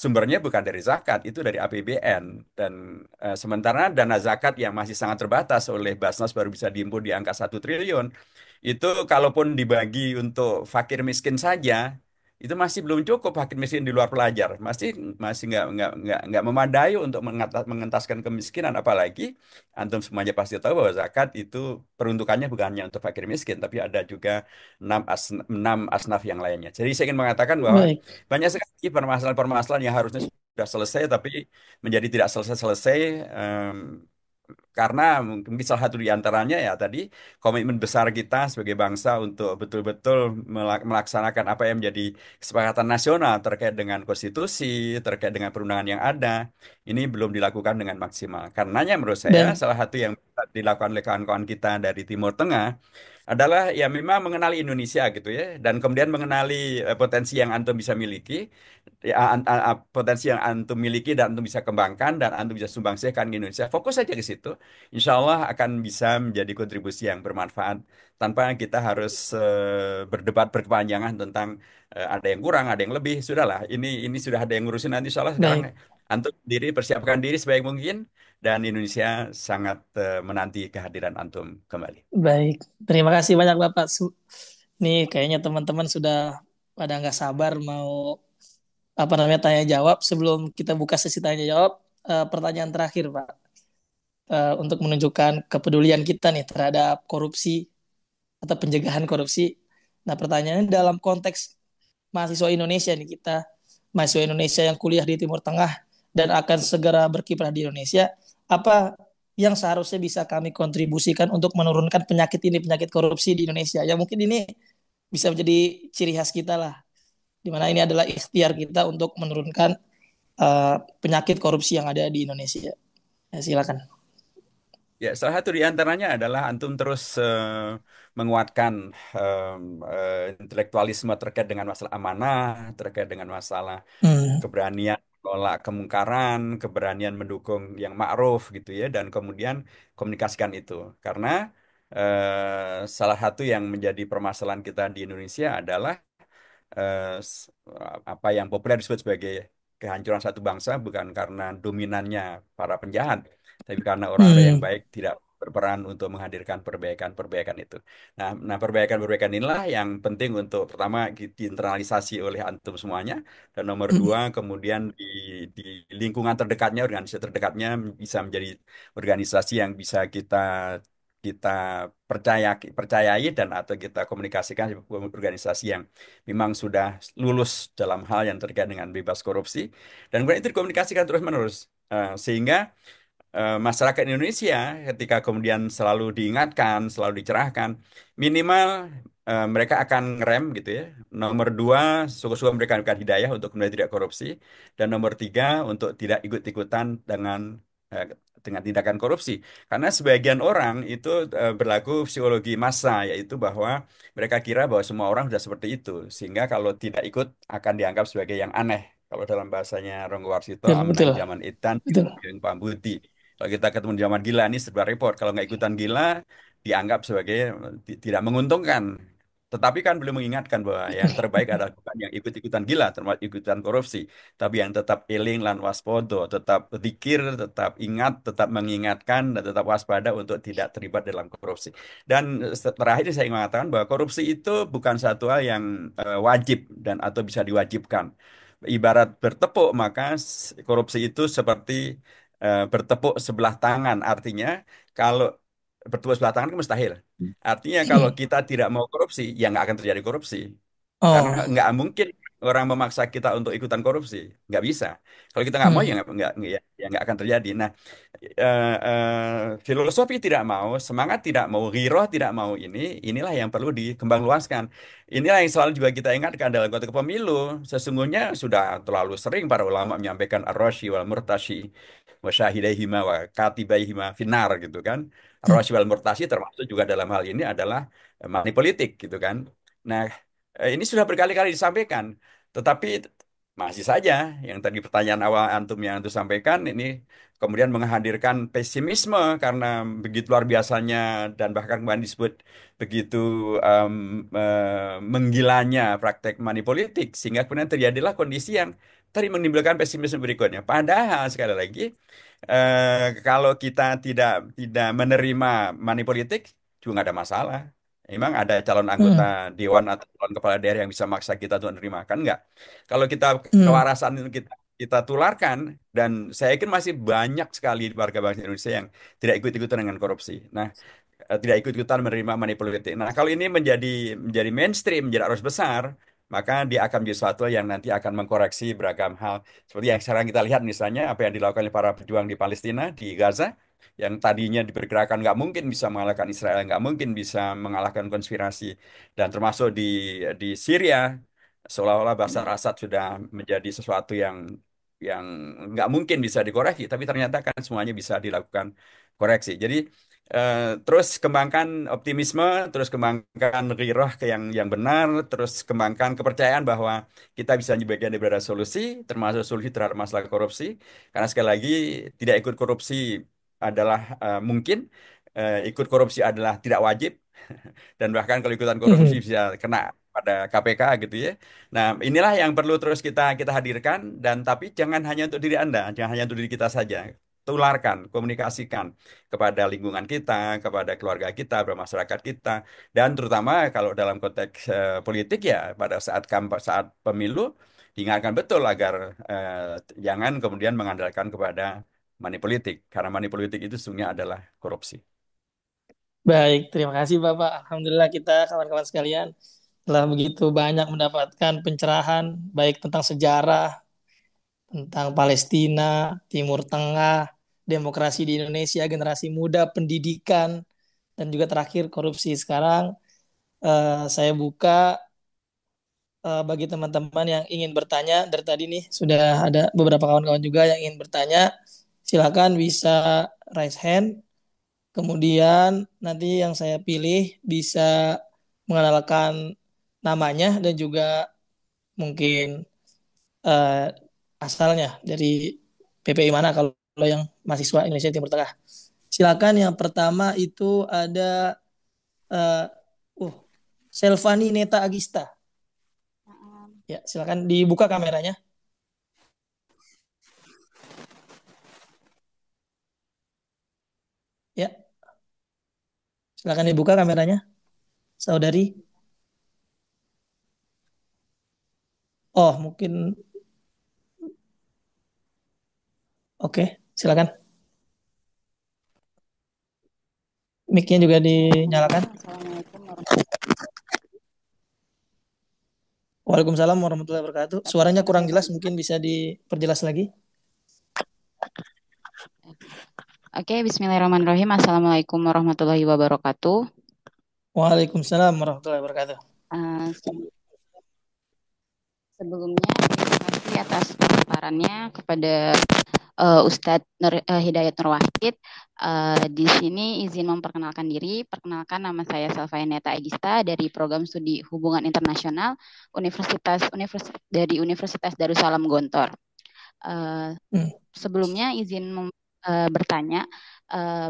sumbernya bukan dari zakat, itu dari APBN. Dan sementara dana zakat yang masih sangat terbatas oleh Basnas baru bisa diimpun di angka 1 triliun. Itu kalaupun dibagi untuk fakir miskin saja, itu masih belum cukup fakir miskin di luar pelajar. Masih masih nggak memadai untuk mengentaskan kemiskinan. Apalagi antum semuanya pasti tahu bahwa zakat itu peruntukannya bukan hanya untuk fakir miskin, tapi ada juga enam asnaf yang lainnya. Jadi saya ingin mengatakan bahwa Baik, banyak sekali permasalahan-permasalahan yang harusnya sudah selesai, tapi menjadi tidak selesai-selesai. Karena mungkin salah satu di antaranya ya tadi komitmen besar kita sebagai bangsa untuk betul-betul melaksanakan apa yang menjadi kesepakatan nasional terkait dengan konstitusi, terkait dengan perundangan yang ada, ini belum dilakukan dengan maksimal. Karenanya menurut saya dan salah satu yang bisa dilakukan oleh kawan-kawan kita dari Timur Tengah adalah ya memang mengenali Indonesia gitu ya, dan kemudian mengenali potensi yang antum bisa miliki, ya, potensi yang antum miliki dan antum bisa kembangkan dan antum bisa sumbangsikan ke Indonesia. Fokus saja ke situ. Insya Allah akan bisa menjadi kontribusi yang bermanfaat tanpa kita harus berdebat berkepanjangan tentang ada yang kurang, ada yang lebih. Sudahlah, ini sudah ada yang ngurusin nanti. Insya Allah sekarang baik, antum diri persiapkan diri sebaik mungkin dan Indonesia sangat menanti kehadiran antum kembali. baik. Terima kasih banyak Bapak. Nih kayaknya teman-teman sudah pada nggak sabar mau apa namanya tanya jawab. Sebelum kita buka sesi tanya jawab, pertanyaan terakhir Pak. Untuk menunjukkan kepedulian kita nih terhadap korupsi atau pencegahan korupsi. Nah, pertanyaannya dalam konteks mahasiswa Indonesia nih kita, mahasiswa Indonesia yang kuliah di Timur Tengah dan akan segera berkiprah di Indonesia, apa yang seharusnya bisa kami kontribusikan untuk menurunkan penyakit ini, penyakit korupsi di Indonesia? Ya mungkin ini bisa menjadi ciri khas kita lah, di mana ini adalah ikhtiar kita untuk menurunkan penyakit korupsi yang ada di Indonesia. Ya, silakan. Ya, salah satu di antaranya adalah antum terus menguatkan intelektualisme terkait dengan masalah amanah, terkait dengan masalah Hmm, keberanian menolak kemungkaran, keberanian mendukung yang ma'ruf gitu ya, dan kemudian komunikasikan itu. Karena salah satu yang menjadi permasalahan kita di Indonesia adalah eh, s- apa yang populer disebut sebagai kehancuran satu bangsa bukan karena dominannya para penjahat, tapi karena orang-orang yang hmm, baik tidak berperan untuk menghadirkan perbaikan-perbaikan itu. Nah, perbaikan-perbaikan inilah yang penting untuk pertama diinternalisasi oleh antum semuanya, dan nomor hmm, dua kemudian di lingkungan terdekatnya, organisasi terdekatnya bisa menjadi organisasi yang bisa kita kita percayai dan atau kita komunikasikan sebuah organisasi yang memang sudah lulus dalam hal yang terkait dengan bebas korupsi dan kemudian itu dikomunikasikan terus-menerus. Sehingga masyarakat Indonesia ketika kemudian selalu diingatkan, selalu dicerahkan, minimal mereka akan ngerem gitu ya. Nomor dua, suka-suka mereka akan hidayah untuk kemudian tidak korupsi, dan nomor tiga untuk tidak ikut-ikutan eh, dengan tindakan korupsi. Karena sebagian orang itu berlaku psikologi massa, yaitu bahwa mereka kira bahwa semua orang sudah seperti itu, sehingga kalau tidak ikut akan dianggap sebagai yang aneh. Kalau dalam bahasanya Ronggo Warsito, Betul, amanah betul, zaman Edan, betul. yang pambudi. Kalau kita ketemu di zaman gila ini serba repot. Kalau nggak ikutan gila, dianggap sebagai tidak menguntungkan. Tetapi kan belum mengingatkan bahwa yang terbaik adalah bukan yang ikut-ikutan gila, termasuk ikutan korupsi. Tapi yang tetap eling lan waspodo, tetap zikir, tetap ingat, tetap mengingatkan, dan tetap waspada untuk tidak terlibat dalam korupsi. Dan terakhir saya ingin mengatakan bahwa korupsi itu bukan satu hal yang wajib dan atau bisa diwajibkan. Ibarat bertepuk, maka korupsi itu seperti bertepuk sebelah tangan. Artinya kalau bertepuk sebelah tangan kan mustahil. Artinya kalau kita tidak mau korupsi, ya nggak akan terjadi korupsi. Karena Oh, nggak mungkin orang memaksa kita untuk ikutan korupsi, nggak bisa. Kalau kita nggak mau, hmm, ya nggak akan terjadi. Nah, filosofi tidak mau, semangat tidak mau, giroh tidak mau inilah yang perlu dikembang luaskan. Inilah yang selalu juga kita ingatkan dalam konteks pemilu. Sesungguhnya sudah terlalu sering para ulama menyampaikan ar-rashi wal murtashi wa syahidaihima wa katibaihima finar gitu kan. hmm, Ar-rashi wal murtashi termasuk juga dalam hal ini adalah money politik gitu kan. Nah, ini sudah berkali-kali disampaikan, tetapi masih saja yang tadi pertanyaan awal antum yang antum sampaikan ini kemudian menghadirkan pesimisme karena begitu luar biasanya dan bahkan kemarin disebut begitu menggilanya praktek money politik sehingga kemudian terjadilah kondisi yang tadi menimbulkan pesimisme berikutnya. Padahal sekali lagi kalau kita tidak menerima money politik juga nggak ada masalah. Emang ada calon anggota hmm, dewan atau calon kepala daerah yang bisa maksa kita untuk menerima kan enggak? Kalau kita hmm, kewarasan itu kita tularkan dan saya yakin masih banyak sekali warga bangsa Indonesia yang tidak ikut-ikutan dengan korupsi. Nah, tidak ikut-ikutan menerima money politik. Nah, kalau ini menjadi mainstream, menjadi arus besar, maka dia akan menjadi sesuatu yang nanti akan mengkoreksi beragam hal. Seperti yang sekarang kita lihat misalnya apa yang dilakukan oleh para pejuang di Palestina, di Gaza, yang tadinya diperkirakan nggak mungkin bisa mengalahkan Israel, nggak mungkin bisa mengalahkan konspirasi, dan termasuk di Syria, seolah-olah Bashar Assad sudah menjadi sesuatu yang nggak mungkin bisa dikoreksi, tapi ternyata kan semuanya bisa dilakukan koreksi. Jadi terus kembangkan optimisme, terus kembangkan ghirah ke yang benar, terus kembangkan kepercayaan bahwa kita bisa menjadi bagian daripada solusi, termasuk solusi terhadap masalah korupsi. Karena sekali lagi tidak ikut korupsi adalah mungkin, ikut korupsi adalah tidak wajib, dan bahkan kalau ikutan korupsi hmm. bisa kena pada KPK gitu ya. Nah, inilah yang perlu terus kita kita hadirkan dan tapi jangan hanya untuk diri Anda, jangan hanya untuk diri kita saja. Tularkan, komunikasikan kepada lingkungan kita, kepada keluarga kita, kepada masyarakat kita, dan terutama kalau dalam konteks politik ya pada saat pemilu diingatkan betul agar jangan kemudian mengandalkan kepada money politik karena money politik itu sesungguhnya adalah korupsi. Baik, terima kasih Bapak. Alhamdulillah kita kawan-kawan sekalian telah begitu banyak mendapatkan pencerahan baik tentang sejarah, tentang Palestina, Timur Tengah, demokrasi di Indonesia, generasi muda, pendidikan, dan juga terakhir korupsi. Sekarang saya buka bagi teman-teman yang ingin bertanya. Dari tadi nih sudah ada beberapa kawan-kawan juga yang ingin bertanya. Silakan bisa raise hand. Kemudian nanti yang saya pilih bisa mengenalkan namanya dan juga mungkin eh, asalnya dari PPI mana kalau yang mahasiswa Indonesia Timur Tengah. Silakan yang pertama itu ada uh, Selvani Neta Agista. Ya, silakan dibuka kameranya. Ya, silakan dibuka kameranya, saudari. Oh, mungkin oke, silakan. Mic-nya juga dinyalakan. Assalamualaikum warahmatullahi Waalaikumsalam warahmatullahi wabarakatuh. wabarakatuh. Suaranya kurang Kedengaran jelas, Pak? mungkin bisa diperjelas lagi. Oke, Bismillahirrahmanirrahim. Assalamualaikum warahmatullahi wabarakatuh. Waalaikumsalam warahmatullahi wabarakatuh. Eh, se- Sebelumnya terima kasih atas pemaparannya kepada Ustadz Hidayat Nur Wahid. Di sini izin memperkenalkan diri. Perkenalkan, nama saya Selvaineta Egista dari Program Studi Hubungan Internasional dari Universitas Darussalam Gontor. Eh, Hmm. Sebelumnya izin bertanya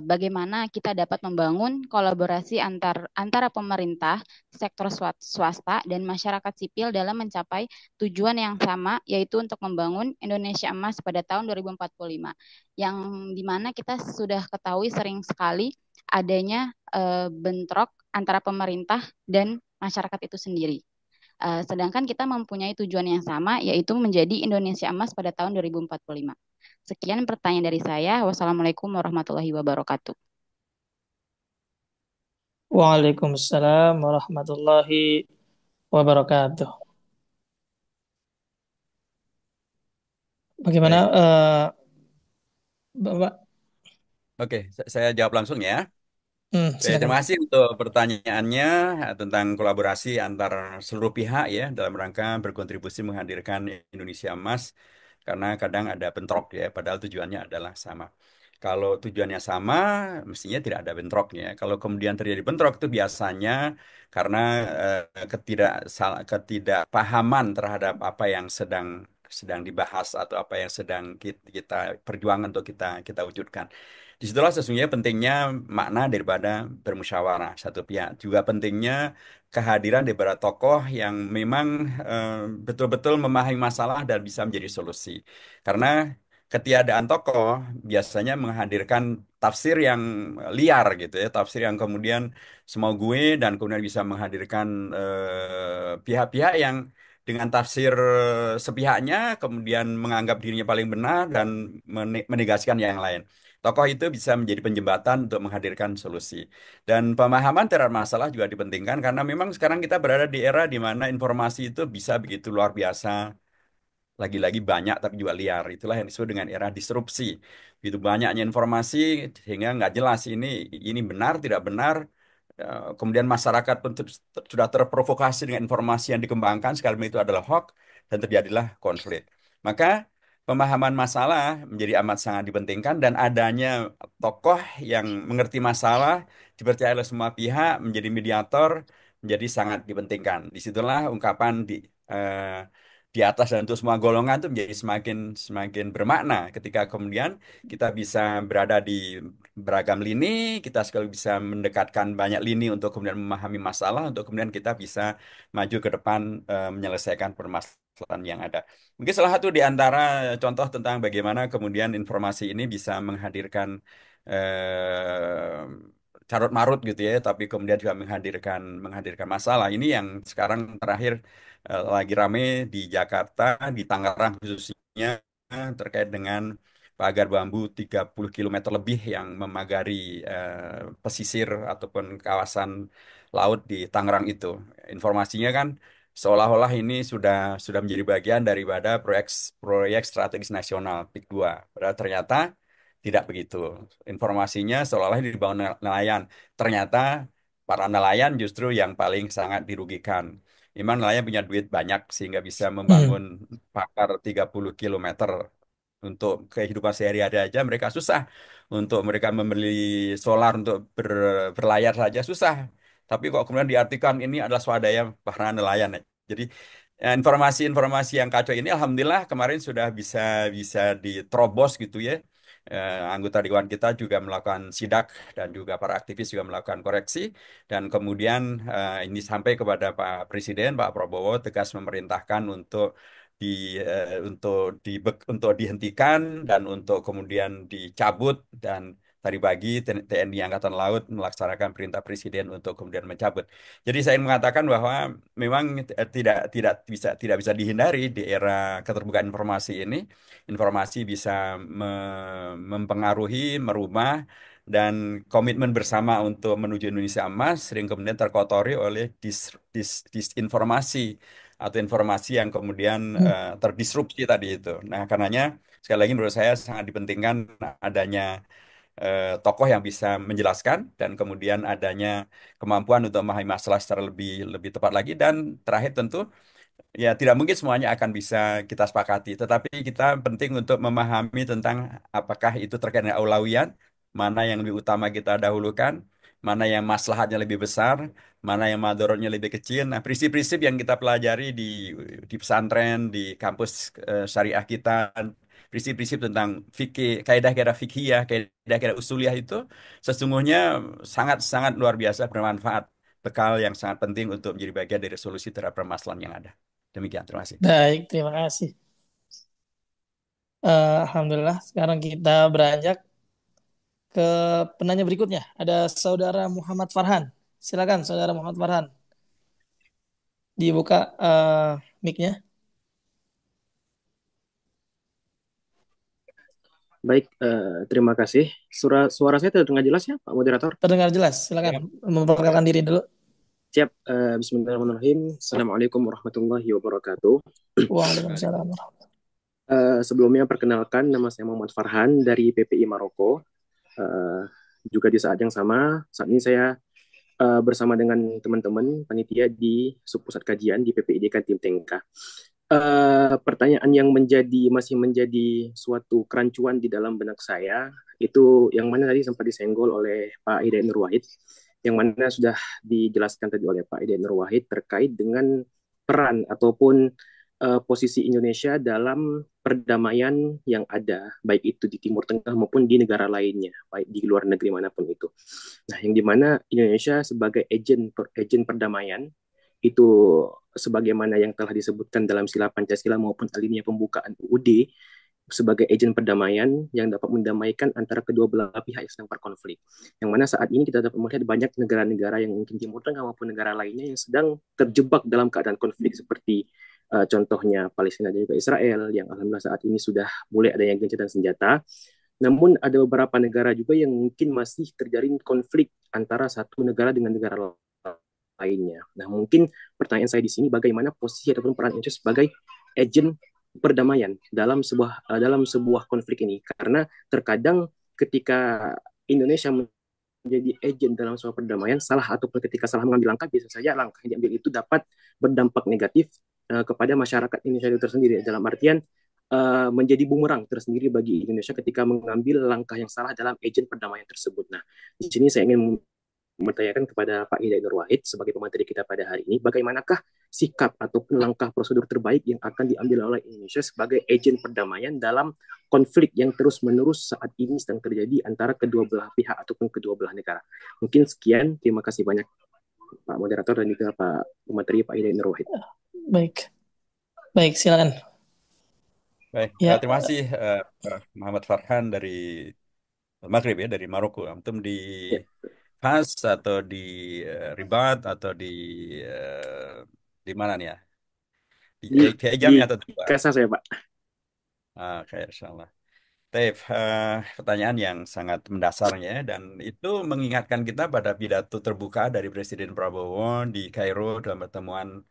bagaimana kita dapat membangun kolaborasi antara pemerintah, sektor swasta, dan masyarakat sipil dalam mencapai tujuan yang sama, yaitu untuk membangun Indonesia Emas pada tahun 2045, yang dimana kita sudah ketahui sering sekali adanya bentrok antara pemerintah dan masyarakat itu sendiri. Sedangkan kita mempunyai tujuan yang sama, yaitu menjadi Indonesia Emas pada tahun 2045. Sekian pertanyaan dari saya. Wassalamualaikum warahmatullahi wabarakatuh. Waalaikumsalam warahmatullahi wabarakatuh. Bagaimana, Baik. Bapak? Oke, saya jawab langsung ya. Baik, Silakan, terima Pak. kasih untuk pertanyaannya tentang kolaborasi antar seluruh pihak ya dalam rangka berkontribusi menghadirkan Indonesia Emas karena kadang ada bentrok ya, padahal tujuannya adalah sama. Kalau tujuannya sama, mestinya tidak ada bentroknya. Kalau kemudian terjadi bentrok itu biasanya karena ketidakpahaman terhadap apa yang sedang dibahas atau apa yang sedang kita perjuangan untuk kita wujudkan. Disitulah sesungguhnya pentingnya makna daripada bermusyawarah satu pihak. Juga pentingnya kehadiran daripada tokoh yang memang eh, betul-betul memahami masalah dan bisa menjadi solusi. Karena ketiadaan tokoh biasanya menghadirkan tafsir yang liar gitu ya, tafsir yang kemudian semau gue dan kemudian bisa menghadirkan pihak-pihak yang dengan tafsir sepihaknya kemudian menganggap dirinya paling benar dan menegasikan yang lain. Tokoh itu bisa menjadi penjembatan untuk menghadirkan solusi. Dan pemahaman terhadap masalah juga dipentingkan karena memang sekarang kita berada di era di mana informasi itu bisa begitu luar biasa, lagi-lagi banyak tapi juga liar. Itulah yang disebut dengan era disrupsi. Begitu banyaknya informasi sehingga nggak jelas ini benar tidak benar. Kemudian masyarakat pun sudah terprovokasi dengan informasi yang dikembangkan sekalipun itu adalah hoax dan terjadilah konflik. Maka pemahaman masalah menjadi amat sangat dipentingkan dan adanya tokoh yang mengerti masalah dipercaya oleh semua pihak menjadi mediator menjadi sangat dipentingkan. Disitulah ungkapan eh, di atas dan untuk semua golongan itu menjadi semakin semakin bermakna ketika kemudian kita bisa berada di beragam lini, kita sekali bisa mendekatkan banyak lini untuk kemudian memahami masalah, untuk kemudian kita bisa maju ke depan menyelesaikan permasalahan yang ada. Mungkin salah satu di antara contoh tentang bagaimana kemudian informasi ini bisa menghadirkan eh, carut marut gitu ya, tapi kemudian juga menghadirkan masalah. Ini yang sekarang terakhir lagi rame di Jakarta, di Tangerang khususnya terkait dengan pagar bambu 30 kilometer lebih yang memagari pesisir ataupun kawasan laut di Tangerang itu. Informasinya kan seolah-olah ini sudah menjadi bagian daripada proyek proyek strategis nasional PIK 2. Padahal ternyata tidak begitu. Informasinya seolah-olah ini dibangun nelayan. Ternyata para nelayan justru yang paling sangat dirugikan. Memang nelayan punya duit banyak sehingga bisa membangun pagar 30 kilometer untuk kehidupan sehari-hari aja mereka susah. Untuk mereka membeli solar untuk berlayar saja susah. Tapi kok kemudian diartikan ini adalah swadaya para nelayan. Jadi informasi-informasi yang kacau ini alhamdulillah kemarin sudah bisa bisa diterobos gitu ya. Anggota dewan kita juga melakukan sidak dan juga para aktivis juga melakukan koreksi dan kemudian ini sampai kepada Pak Presiden Pak Prabowo tegas memerintahkan di untuk dihentikan dan untuk kemudian dicabut dan tadi pagi TNI Angkatan Laut melaksanakan perintah Presiden untuk kemudian mencabut. Jadi saya ingin mengatakan bahwa memang tidak bisa dihindari di era keterbukaan informasi ini. Informasi bisa mempengaruhi, merubah dan komitmen bersama untuk menuju Indonesia emas sering kemudian terkotori oleh disinformasi atau informasi yang kemudian Hmm. terdisrupsi tadi itu. Nah, karenanya sekali lagi menurut saya sangat dipentingkan adanya tokoh yang bisa menjelaskan dan kemudian adanya kemampuan untuk memahami masalah secara lebih lebih tepat lagi, dan terakhir tentu ya, tidak mungkin semuanya akan bisa kita sepakati, tetapi kita penting untuk memahami tentang apakah itu terkait dengan aulawiyan, mana yang lebih utama kita dahulukan, mana yang maslahatnya lebih besar, mana yang madorotnya lebih kecil. Nah, prinsip-prinsip yang kita pelajari di pesantren, di kampus syariah kita, prinsip-prinsip tentang fikih, kaidah-kaidah fikhiyah, kaidah-kaidah usuliyah itu sesungguhnya sangat-sangat luar biasa bermanfaat, bekal yang sangat penting untuk menjadi bagian dari solusi terhadap permasalahan yang ada. Demikian, terima kasih. Baik, terima kasih. Alhamdulillah, sekarang kita beranjak ke penanya berikutnya. Ada Saudara Muhammad Farhan. Silakan, Saudara Muhammad Farhan. Dibuka mic-nya. Baik, terima kasih. Suara saya terdengar jelas ya, Pak Moderator? Terdengar jelas. Silakan memperkenalkan diri dulu. Siap. Bismillahirrahmanirrahim. Assalamualaikum warahmatullahi wabarakatuh. Waalaikumsalam. Sebelumnya perkenalkan, nama saya Muhammad Farhan dari PPI Maroko. Juga di saat yang sama, saat ini saya bersama dengan teman-teman panitia di subpusat kajian di PPID Kantim Tengka. Pertanyaan yang masih menjadi suatu kerancuan di dalam benak saya itu yang mana tadi sempat disenggol oleh Pak Hidayat Nur Wahid, yang mana sudah dijelaskan tadi oleh Pak Hidayat Nur Wahid terkait dengan peran ataupun posisi Indonesia dalam perdamaian yang ada, baik itu di Timur Tengah maupun di negara lainnya, baik di luar negeri manapun itu. Nah, yang dimana Indonesia sebagai agen perdamaian itu sebagaimana yang telah disebutkan dalam sila Pancasila maupun alinea pembukaan UUD sebagai agen perdamaian yang dapat mendamaikan antara kedua belah pihak yang sedang berkonflik. Yang mana saat ini kita dapat melihat banyak negara-negara yang mungkin Timur Tengah maupun negara lainnya yang sedang terjebak dalam keadaan konflik seperti contohnya Palestina dan juga Israel yang alhamdulillah saat ini sudah mulai adanya gencatan senjata. Namun ada beberapa negara juga yang mungkin masih terjalin konflik antara satu negara dengan negara lainnya. Nah, mungkin pertanyaan saya di sini bagaimana posisi ataupun peran Indonesia sebagai agen perdamaian dalam sebuah konflik ini, karena terkadang ketika Indonesia menjadi agen dalam sebuah perdamaian salah ataupun ketika salah mengambil langkah, bisa saja langkah yang diambil itu dapat berdampak negatif kepada masyarakat Indonesia itu tersendiri, dalam artian menjadi bumerang tersendiri bagi Indonesia ketika mengambil langkah yang salah dalam agen perdamaian tersebut. Nah, di sini saya ingin bertanyakan kepada Pak Hidayat Nur Wahid sebagai pemateri kita pada hari ini, bagaimanakah sikap ataupun langkah prosedur terbaik yang akan diambil oleh Indonesia sebagai agen perdamaian dalam konflik yang terus-menerus saat ini sedang terjadi antara kedua belah pihak ataupun kedua belah negara. Mungkin sekian, terima kasih banyak Pak Moderator dan juga Pak pemateri Pak Hidayat Nur Wahid. Baik. Baik, silakan. Baik, Ya. terima kasih Muhammad Farhan dari Maghrib ya, dari Maroko. Antum di Fas atau di Ribat atau di mana nih ya? Di Hijamnya atau di Kasar saya, Pak. Oke, insyaallah. Taif, pertanyaan yang sangat mendasarnya ya, dan itu mengingatkan kita pada pidato terbuka dari Presiden Prabowo di Kairo dalam pertemuan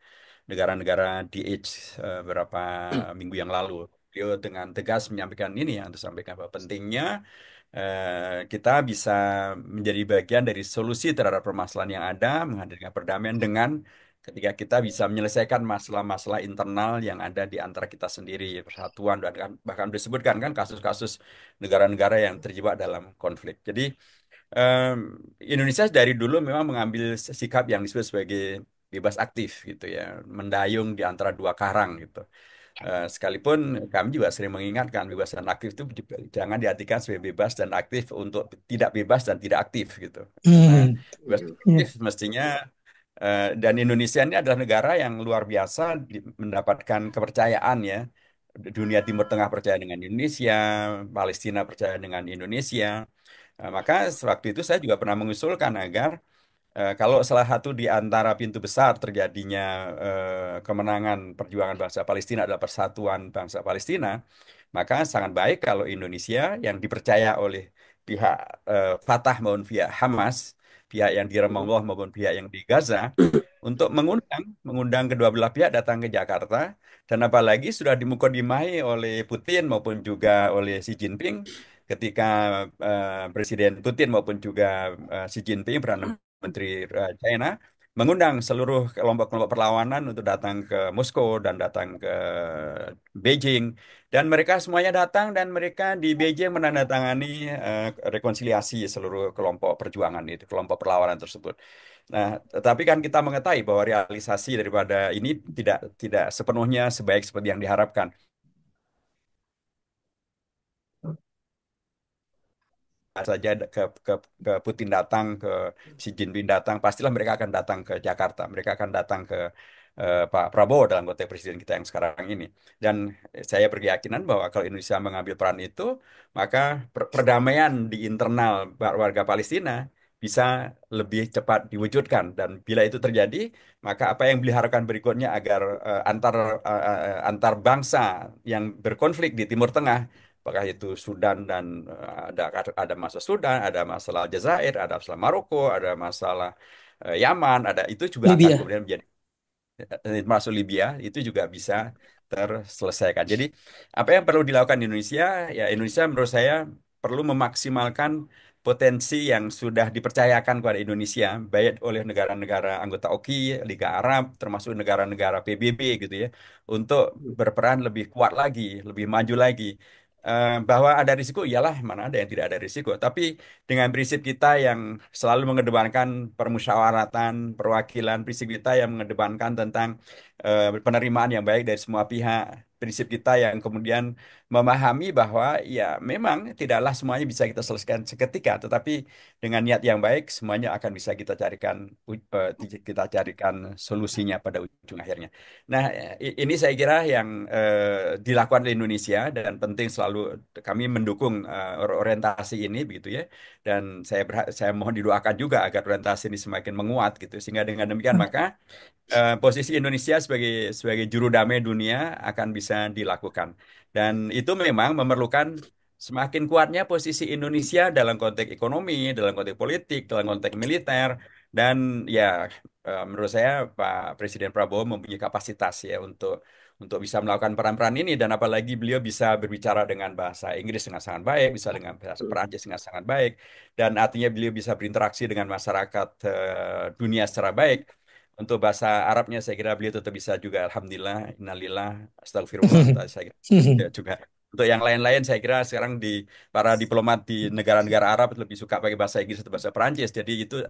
negara-negara DH beberapa minggu yang lalu. Beliau dengan tegas menyampaikan ini yang disampaikan bahwa pentingnya kita bisa menjadi bagian dari solusi terhadap permasalahan yang ada, menghadirkan perdamaian dengan ketika kita bisa menyelesaikan masalah-masalah internal yang ada di antara kita sendiri, persatuan, dan bahkan disebutkan kan kasus-kasus negara-negara yang terjebak dalam konflik. Jadi Indonesia dari dulu memang mengambil sikap yang disebut sebagai bebas aktif gitu ya, mendayung di antara dua karang gitu. Sekalipun kami juga sering mengingatkan bebas dan aktif itu jangan diartikan sebagai bebas dan aktif untuk tidak bebas dan tidak aktif gitu. Karena bebas dan aktif mestinya dan Indonesia ini adalah negara yang luar biasa mendapatkan kepercayaan ya. Dunia Timur Tengah percaya dengan Indonesia, Palestina percaya dengan Indonesia. Maka sewaktu itu saya juga pernah mengusulkan agar kalau salah satu di antara pintu besar terjadinya kemenangan perjuangan bangsa Palestina adalah persatuan bangsa Palestina, maka sangat baik kalau Indonesia yang dipercaya oleh pihak Fatah maupun pihak Hamas, pihak yang di Ramallah maupun pihak yang di Gaza, untuk mengundang kedua belah pihak datang ke Jakarta, dan apalagi sudah dimukadimai oleh Putin maupun juga oleh Xi Jinping ketika Presiden Putin maupun juga Xi Jinping Perdana Menteri China mengundang seluruh kelompok-kelompok perlawanan untuk datang ke Moskow dan datang ke Beijing, dan mereka semuanya datang dan mereka di Beijing menandatangani rekonsiliasi seluruh kelompok perjuangan itu, kelompok perlawanan tersebut. Nah, tetapi kan kita mengetahui bahwa realisasi daripada ini tidak tidak sepenuhnya sebaik seperti yang diharapkan. Saja ke Putin datang, ke Xi Jinping datang, pastilah mereka akan datang ke Jakarta, mereka akan datang ke Pak Prabowo dalam konteks presiden kita yang sekarang ini. Dan saya berkeyakinan bahwa kalau Indonesia mengambil peran itu, maka perdamaian di internal warga Palestina bisa lebih cepat diwujudkan. Dan bila itu terjadi, maka apa yang diharapkan berikutnya agar antar bangsa yang berkonflik di Timur Tengah, apakah itu Sudan dan ada masalah Sudan, ada masalah Aljazair, ada masalah Maroko, ada masalah Yaman, ada itu juga akan Libya. kemudian menjadi masuk Libya itu juga bisa terselesaikan. Jadi apa yang perlu dilakukan di Indonesia? Ya Indonesia menurut saya perlu memaksimalkan potensi yang sudah dipercayakan kepada Indonesia, baik oleh negara-negara anggota OKI, Liga Arab, termasuk negara-negara PBB gitu ya, untuk berperan lebih kuat lagi, lebih maju lagi. Bahwa ada risiko, iyalah mana ada yang tidak ada risiko. Tapi dengan prinsip kita yang selalu mengedepankan permusyawaratan, perwakilan, prinsip kita yang mengedepankan tentang penerimaan yang baik dari semua pihak, prinsip kita yang kemudian memahami bahwa ya memang tidaklah semuanya bisa kita selesaikan seketika, tetapi dengan niat yang baik semuanya akan bisa kita carikan solusinya pada ujung akhirnya. Nah, ini saya kira yang dilakukan di Indonesia dan penting selalu kami mendukung orientasi ini begitu ya. Dan saya mohon didoakan juga agar orientasi ini semakin menguat gitu sehingga dengan demikian maka posisi Indonesia sebagai juru damai dunia akan bisa dilakukan. Dan itu memang memerlukan semakin kuatnya posisi Indonesia dalam konteks ekonomi, dalam konteks politik, dalam konteks militer, dan ya menurut saya Pak Presiden Prabowo mempunyai kapasitas ya untuk bisa melakukan peran-peran ini, dan apalagi beliau bisa berbicara dengan bahasa Inggris dengan sangat baik, bisa dengan bahasa Perancis dengan sangat baik, dan artinya beliau bisa berinteraksi dengan masyarakat dunia secara baik. Untuk bahasa Arabnya saya kira beliau tetap bisa juga. Alhamdulillah, innalillah, astagfirullah. Saya kira ya juga. Untuk yang lain-lain saya kira sekarang para diplomat di negara-negara Arab lebih suka pakai bahasa Inggris atau bahasa Perancis. Jadi itu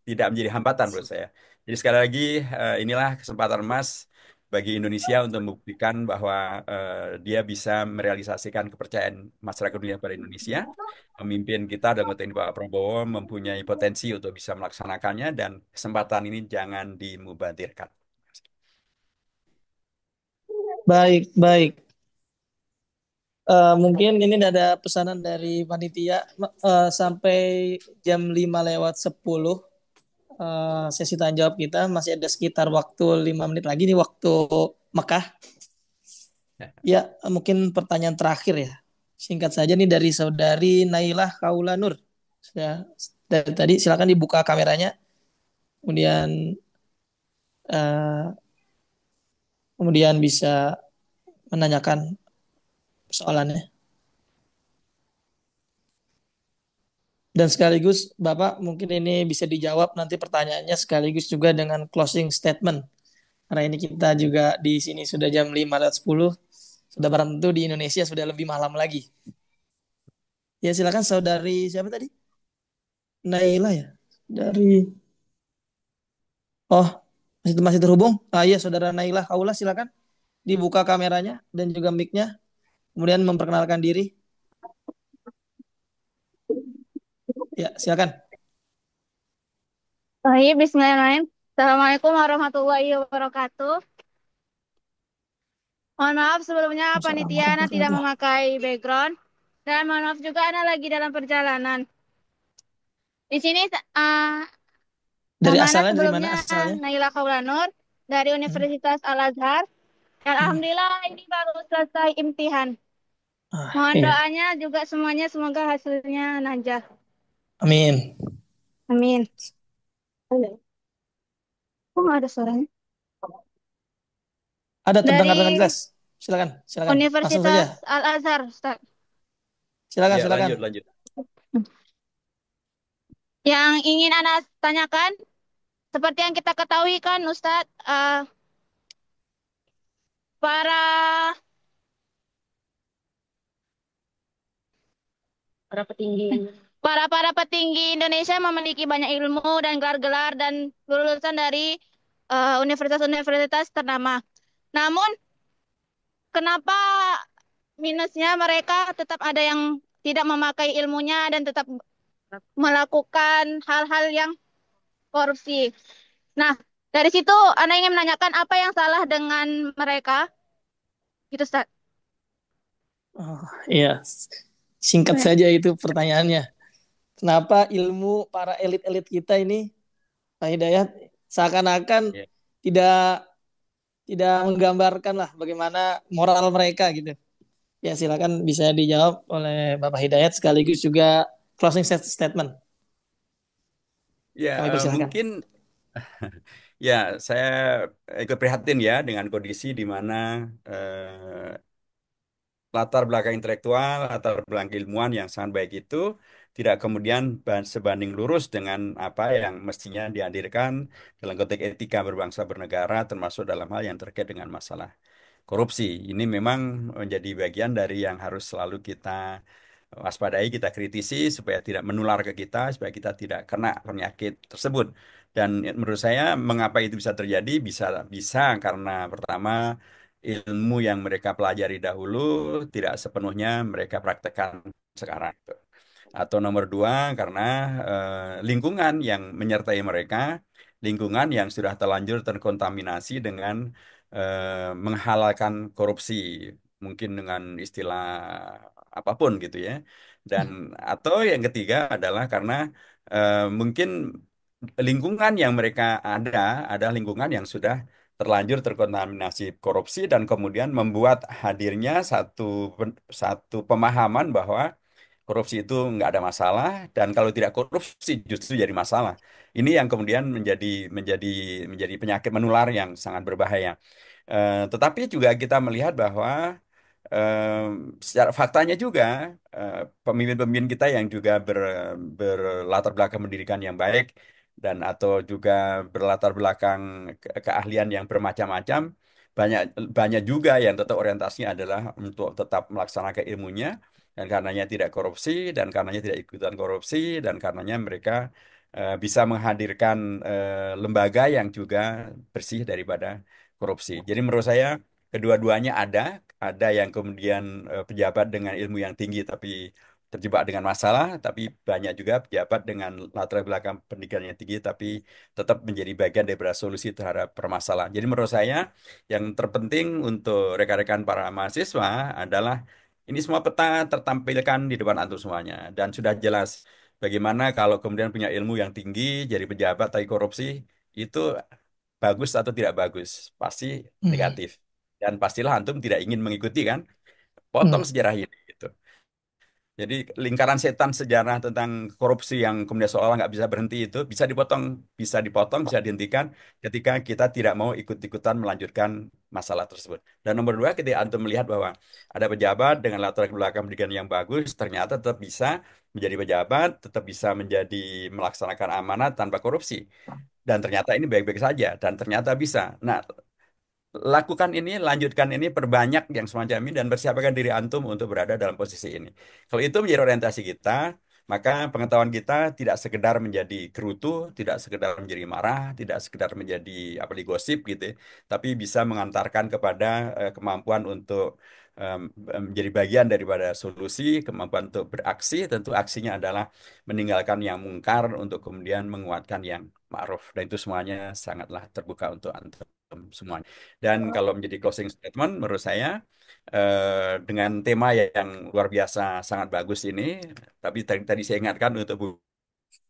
tidak menjadi hambatan menurut saya. Jadi sekali lagi inilah kesempatan emas bagi Indonesia untuk membuktikan bahwa dia bisa merealisasikan kepercayaan masyarakat dunia pada Indonesia. Pemimpin kita dalam konteks ini Pak Prabowo mempunyai potensi untuk bisa melaksanakannya, dan kesempatan ini jangan dimubadirkan. Baik, baik. Mungkin ini ada pesanan dari panitia sampai jam 5:10 sesi tanya jawab kita masih ada sekitar waktu 5 menit lagi nih waktu Mekah. Ya, mungkin pertanyaan terakhir ya. Singkat saja nih dari saudari Nailah Kaula Nur. Ya, dari tadi silakan dibuka kameranya. Kemudian kemudian bisa menanyakan persoalannya. Dan sekaligus Bapak mungkin ini bisa dijawab nanti pertanyaannya sekaligus juga dengan closing statement. Karena ini kita juga di sini sudah jam 5:10, sudah barang tentu di Indonesia sudah lebih malam lagi. Ya silakan saudari siapa tadi? Naila ya. Dari masih terhubung. Ya saudara Naila Kaula silakan dibuka kameranya dan juga mic-nya. Kemudian memperkenalkan diri. Ya, silakan. Baik, bismillahirrahmanirrahim. Assalamualaikum warahmatullahi wabarakatuh. Mohon maaf sebelumnya panitia Ana tidak memakai background. Dan mohon maaf juga Ana lagi dalam perjalanan. Di sini Dari nama asalnya Ana dari mana sebelumnya asalnya? Naila Kaulanur dari Universitas Al-Azhar. Dan alhamdulillah ini baru selesai imtihan. Mohon Iya. doanya juga semuanya semoga hasilnya najah. Amin. Amin. Kok nggak ada suaranya? Ada terdengar dengan Dari jelas. Silakan, silakan. Langsung saja. Universitas Al-Azhar, Ustaz. Silakan, Ya, silakan. lanjut. Yang ingin Ana tanyakan, seperti yang kita ketahui kan Ustadz, para para petinggi para petinggi Indonesia memiliki banyak ilmu dan gelar-gelar dan lulusan dari universitas-universitas ternama. Namun, kenapa minusnya mereka tetap ada yang tidak memakai ilmunya dan tetap melakukan hal-hal yang korupsi. Nah, dari situ Ana ingin menanyakan apa yang salah dengan mereka, gitu Ustaz. Oh, iya. Singkat saja itu pertanyaannya. Kenapa ilmu para elit-elit kita ini, Pak Hidayat, seakan-akan Ya. tidak tidak menggambarkan lah bagaimana moral mereka gitu. Ya silakan bisa dijawab oleh Bapak Hidayat sekaligus juga closing statement. Ya, Kami persilakan. mungkin ya saya ikut prihatin ya dengan kondisi di mana latar belakang intelektual, latar belakang ilmuwan yang sangat baik itu tidak kemudian sebanding lurus dengan apa yang mestinya dihadirkan dalam konteks etika berbangsa bernegara, termasuk dalam hal yang terkait dengan masalah korupsi. Ini memang menjadi bagian dari yang harus selalu kita waspadai, kita kritisi supaya tidak menular ke kita, supaya kita tidak kena penyakit tersebut. Dan menurut saya mengapa itu bisa terjadi? Bisa bisa karena pertama ilmu yang mereka pelajari dahulu tidak sepenuhnya mereka praktekkan sekarang. Atau nomor dua, karena lingkungan yang menyertai mereka, lingkungan yang sudah terlanjur terkontaminasi dengan menghalalkan korupsi, mungkin dengan istilah apapun gitu ya. Dan atau yang ketiga adalah karena mungkin lingkungan yang mereka ada lingkungan yang sudah terlanjur terkontaminasi korupsi dan kemudian membuat hadirnya satu pemahaman bahwa korupsi itu nggak ada masalah dan kalau tidak korupsi justru jadi masalah. Ini yang kemudian menjadi penyakit menular yang sangat berbahaya. Tetapi juga kita melihat bahwa eh, secara faktanya juga pemimpin-pemimpin kita yang juga berlatar belakang pendidikan yang baik dan atau juga berlatar belakang keahlian yang bermacam-macam banyak banyak juga yang tetap orientasinya adalah untuk tetap melaksanakan ilmunya dan karenanya tidak korupsi dan karenanya tidak ikutan korupsi dan karenanya mereka bisa menghadirkan lembaga yang juga bersih daripada korupsi. Jadi menurut saya kedua-duanya ada yang kemudian pejabat dengan ilmu yang tinggi tapi terjebak dengan masalah, tapi banyak juga pejabat dengan latar belakang pendidikan yang tinggi tapi tetap menjadi bagian daripada solusi terhadap permasalahan. Jadi menurut saya yang terpenting untuk rekan-rekan para mahasiswa adalah ini semua peta tertampilkan di depan antum semuanya dan sudah jelas bagaimana kalau kemudian punya ilmu yang tinggi jadi pejabat tapi korupsi itu bagus atau tidak bagus, pasti Hmm. negatif. Dan pastilah antum tidak ingin mengikuti kan, potong Hmm. sejarah ini gitu. Jadi lingkaran setan sejarah tentang korupsi yang kemudian seolah nggak bisa berhenti itu bisa dipotong, bisa dihentikan ketika kita tidak mau ikut-ikutan melanjutkan masalah tersebut. Dan nomor dua, ketika antum melihat bahwa ada pejabat dengan latar belakang pendidikan yang bagus, ternyata tetap bisa menjadi pejabat, tetap bisa menjadi melaksanakan amanat tanpa korupsi. Dan ternyata ini baik-baik saja, dan ternyata bisa. Nah, lakukan ini, lanjutkan ini, perbanyak yang semacam ini dan persiapkan diri antum untuk berada dalam posisi ini. Kalau itu menjadi orientasi kita, maka pengetahuan kita tidak sekedar menjadi kerutu, tidak sekedar menjadi marah, tidak sekedar menjadi apa di gosip gitu, ya, tapi bisa mengantarkan kepada kemampuan untuk em, menjadi bagian daripada solusi, kemampuan untuk beraksi, tentu aksinya adalah meninggalkan yang mungkar untuk kemudian menguatkan yang ma'ruf. Dan itu semuanya sangatlah terbuka untuk antum semuanya. Dan kalau menjadi closing statement, menurut saya dengan tema yang luar biasa sangat bagus ini, tapi tadi saya ingatkan untuk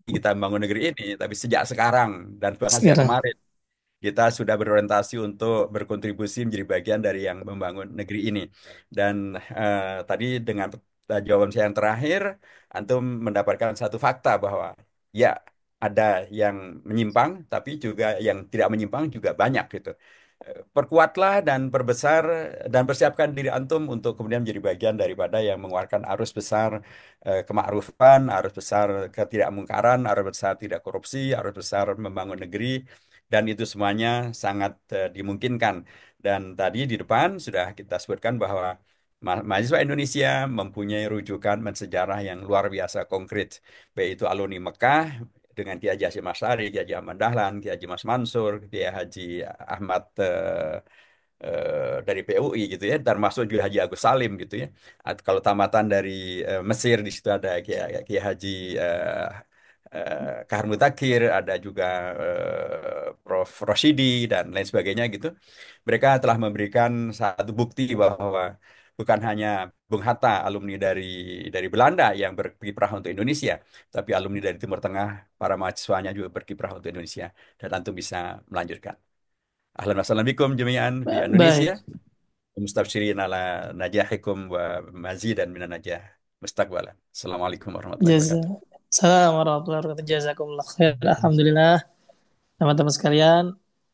kita membangun negeri ini, tapi sejak sekarang dan bahkan sejak Sekarang. kemarin kita sudah berorientasi untuk berkontribusi menjadi bagian dari yang membangun negeri ini. Dan tadi dengan jawaban saya yang terakhir, antum mendapatkan satu fakta bahwa ya ada yang menyimpang, tapi juga yang tidak menyimpang juga banyak gitu. Perkuatlah dan perbesar dan persiapkan diri antum untuk kemudian menjadi bagian daripada yang mengeluarkan arus besar kemakrufan, arus besar ketidakmungkaran, arus besar tidak korupsi, arus besar membangun negeri, dan itu semuanya sangat dimungkinkan. Dan tadi di depan sudah kita sebutkan bahwa mahasiswa Indonesia mempunyai rujukan mensejarah yang luar biasa konkret, baik itu alumni Mekah dengan Kiai Haji Hasyim Asy'ari, Kiai Haji Ahmad Dahlan, Kiai Haji Mas Mansur, Kiai Haji Ahmad dari PUI gitu ya, termasuk juga Haji Agus Salim gitu ya. Kalau tamatan dari Mesir di situ ada Kiai Haji Kahar Mutakir, ada juga Prof. Roshidi dan lain sebagainya gitu. Mereka telah memberikan satu bukti bahwa bukan hanya Bung Hatta alumni dari Belanda yang berkiprah untuk Indonesia, tapi alumni dari Timur Tengah, para mahasiswanya juga berkiprah untuk Indonesia, dan antum bisa melanjutkan. Ahlan wa sahlan bikum jami'an di Indonesia. Baik, Mustabshirin ala najahikum wa mazidan minan najah mustaqbalan. Assalamualaikum warahmatullahi jaza. wabarakatuh. Assalamualaikum warahmatullahi wabarakatuh. Jazakumullah khair. Alhamdulillah, teman-teman sekalian,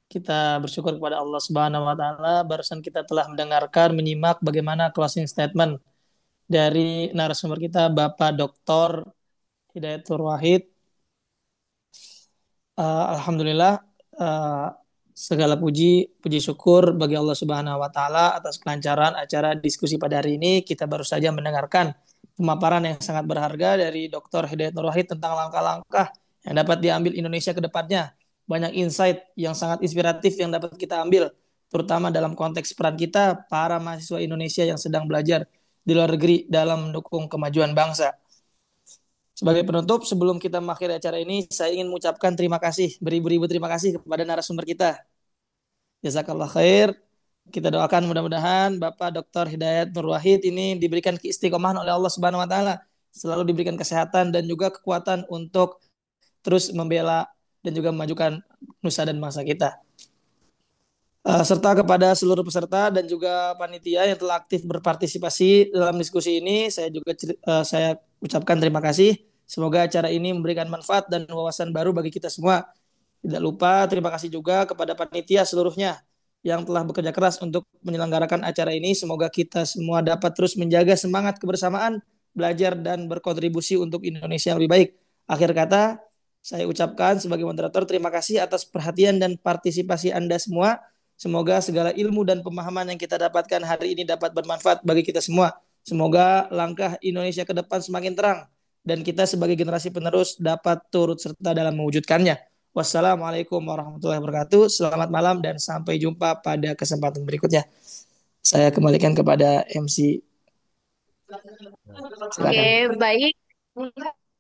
kita bersyukur kepada Allah Subhanahu wa taala. Barusan kita telah mendengarkan, menyimak bagaimana closing statement dari narasumber kita Bapak Dr. Hidayatul Wahid. Alhamdulillah, uh, segala puji syukur bagi Allah Subhanahu wa taala atas kelancaran acara diskusi pada hari ini. Kita baru saja mendengarkan pemaparan yang sangat berharga dari Dr. Hidayatul Wahid tentang langkah-langkah yang dapat diambil Indonesia ke depannya. Banyak insight yang sangat inspiratif yang dapat kita ambil, terutama dalam konteks peran kita para mahasiswa Indonesia yang sedang belajar di luar negeri dalam mendukung kemajuan bangsa. Sebagai penutup, sebelum kita mengakhiri acara ini, saya ingin mengucapkan terima kasih, beribu-ribu terima kasih kepada narasumber kita. Jazakallah khair. Kita doakan mudah-mudahan Bapak Dr. Hidayat Nur Wahid ini diberikan keistiqomahan oleh Allah Subhanahu wa taala, selalu diberikan kesehatan dan juga kekuatan untuk terus membela dan juga memajukan nusa dan bangsa kita. Serta kepada seluruh peserta dan juga panitia yang telah aktif berpartisipasi dalam diskusi ini, saya ucapkan terima kasih. Semoga acara ini memberikan manfaat dan wawasan baru bagi kita semua. Tidak lupa terima kasih juga kepada panitia seluruhnya yang telah bekerja keras untuk menyelenggarakan acara ini. Semoga kita semua dapat terus menjaga semangat kebersamaan, belajar dan berkontribusi untuk Indonesia yang lebih baik. Akhir kata, saya ucapkan sebagai moderator terima kasih atas perhatian dan partisipasi Anda semua. Semoga segala ilmu dan pemahaman yang kita dapatkan hari ini dapat bermanfaat bagi kita semua. Semoga langkah Indonesia ke depan semakin terang dan kita sebagai generasi penerus dapat turut serta dalam mewujudkannya. Wassalamualaikum warahmatullahi wabarakatuh. Selamat malam dan sampai jumpa pada kesempatan berikutnya. Saya kembalikan kepada MC. Oke, Silakan. baik.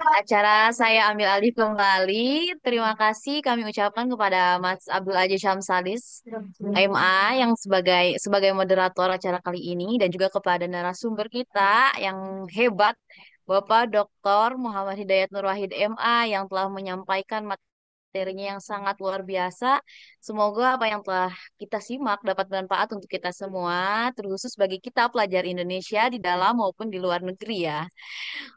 Acara saya ambil alih kembali. Terima kasih kami ucapkan kepada Mas Abdul Aziz Syamsalis, MA, yang sebagai moderator acara kali ini, dan juga kepada narasumber kita yang hebat, Bapak Dr. Muhammad Hidayat Nur Wahid, MA, yang telah menyampaikan materinya yang sangat luar biasa. Semoga apa yang telah kita simak dapat bermanfaat untuk kita semua, terkhusus bagi kita pelajar Indonesia di dalam maupun di luar negeri ya.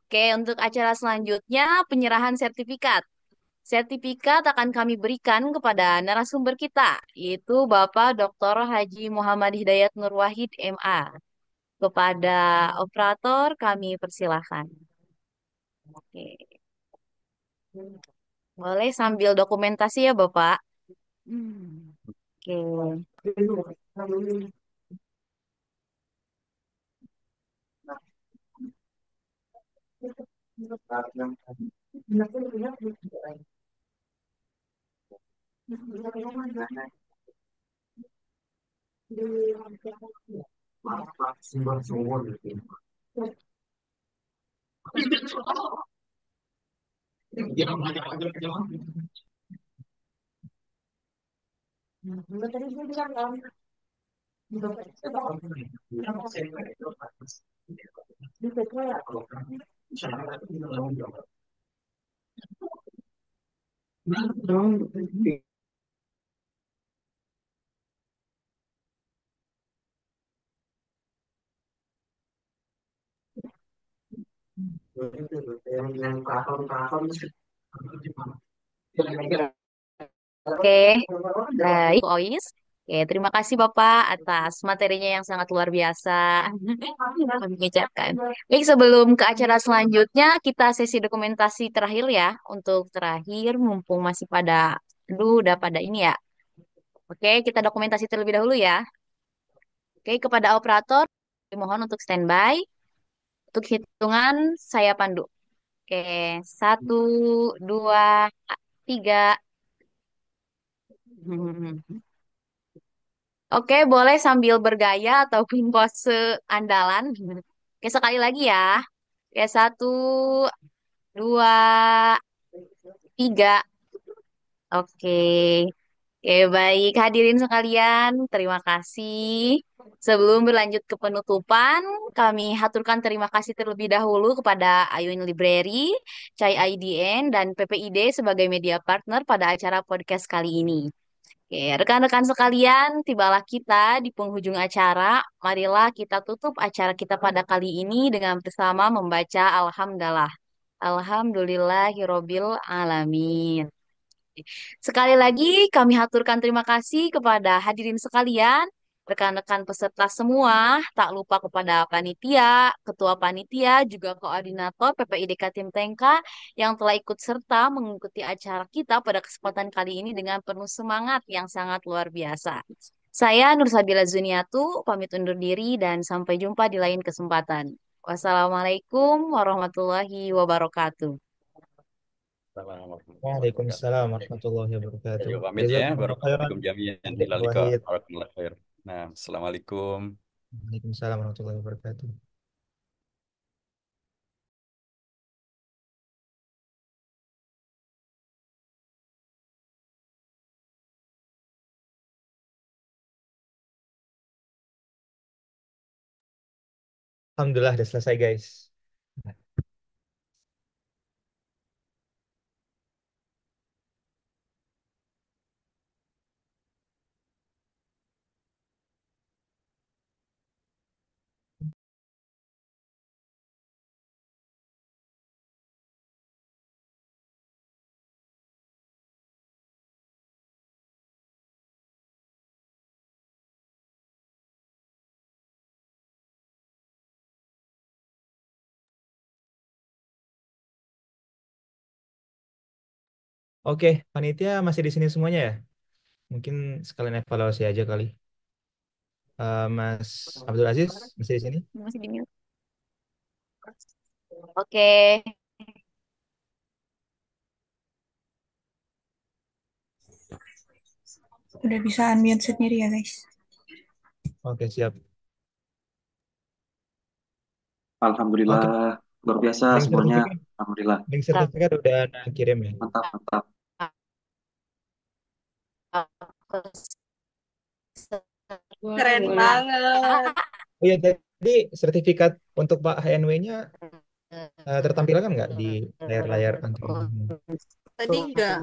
Oke, untuk acara selanjutnya penyerahan sertifikat. Sertifikat akan kami berikan kepada narasumber kita, yaitu Bapak Dr. Haji Muhammad Hidayat Nur Wahid, MA. Kepada operator kami persilahkan. Oke. Boleh sambil dokumentasi ya, Bapak. Oke. Oke, baik, Ois. Oke, terima kasih Bapak atas materinya yang sangat luar biasa. Kami ucapkan. Baik, sebelum ke acara selanjutnya, kita sesi dokumentasi terakhir ya. Untuk terakhir, mumpung masih pada, aduh, udah pada ini ya. Oke, kita dokumentasi terlebih dahulu ya. Oke, kepada operator, mohon untuk standby. Untuk hitungan, saya pandu. Oke, 1, 2, 3. Oke, boleh sambil bergaya ataupun pose andalan. Oke, sekali lagi ya. Oke, 1, 2, 3. Oke. Oke, baik. Hadirin sekalian, terima kasih. Sebelum berlanjut ke penutupan, kami haturkan terima kasih terlebih dahulu kepada Ayun Library, Chai IDN, dan PPID sebagai media partner pada acara podcast kali ini. Oke, rekan-rekan sekalian, tibalah kita di penghujung acara. Marilah kita tutup acara kita pada kali ini dengan bersama membaca Alhamdulillah. Alhamdulillahirobbil alamin. Sekali lagi kami haturkan terima kasih kepada hadirin sekalian, rekan-rekan peserta semua, tak lupa kepada panitia, ketua panitia, juga koordinator PPIDK Tim Tengka yang telah ikut serta mengikuti acara kita pada kesempatan kali ini dengan penuh semangat yang sangat luar biasa. Saya Nur Sabila Zuniatu, pamit undur diri dan sampai jumpa di lain kesempatan. Wassalamualaikum warahmatullahi wabarakatuh. Assalamualaikum warahmatullahi wabarakatuh. Waalaikumsalam warahmatullahi wabarakatuh. Ayo pamit ya. Jazakumullah khairan. Barakallahu jami'an. Ya, Ilal liqa. Wahid. Barakallahu khair. Nah, assalamualaikum. Waalaikumsalam warahmatullahi wabarakatuh. Alhamdulillah udah selesai guys. Oke, panitia masih di sini semuanya ya? Mungkin sekalian evaluasi aja kali. Mas Abdul Aziz masih di sini? Masih di mute. Oke. Udah bisa unmute sendiri ya guys. Oke, siap. Alhamdulillah, Oke, luar biasa link semuanya. sertifikat, Alhamdulillah, link sertifikat udah Anda kirim ya? mantap, mantap. Keren banget. Oh iya, tadi sertifikat untuk Pak HNW-nya tertampilkan nggak di layar-layar antum? Tadi nggak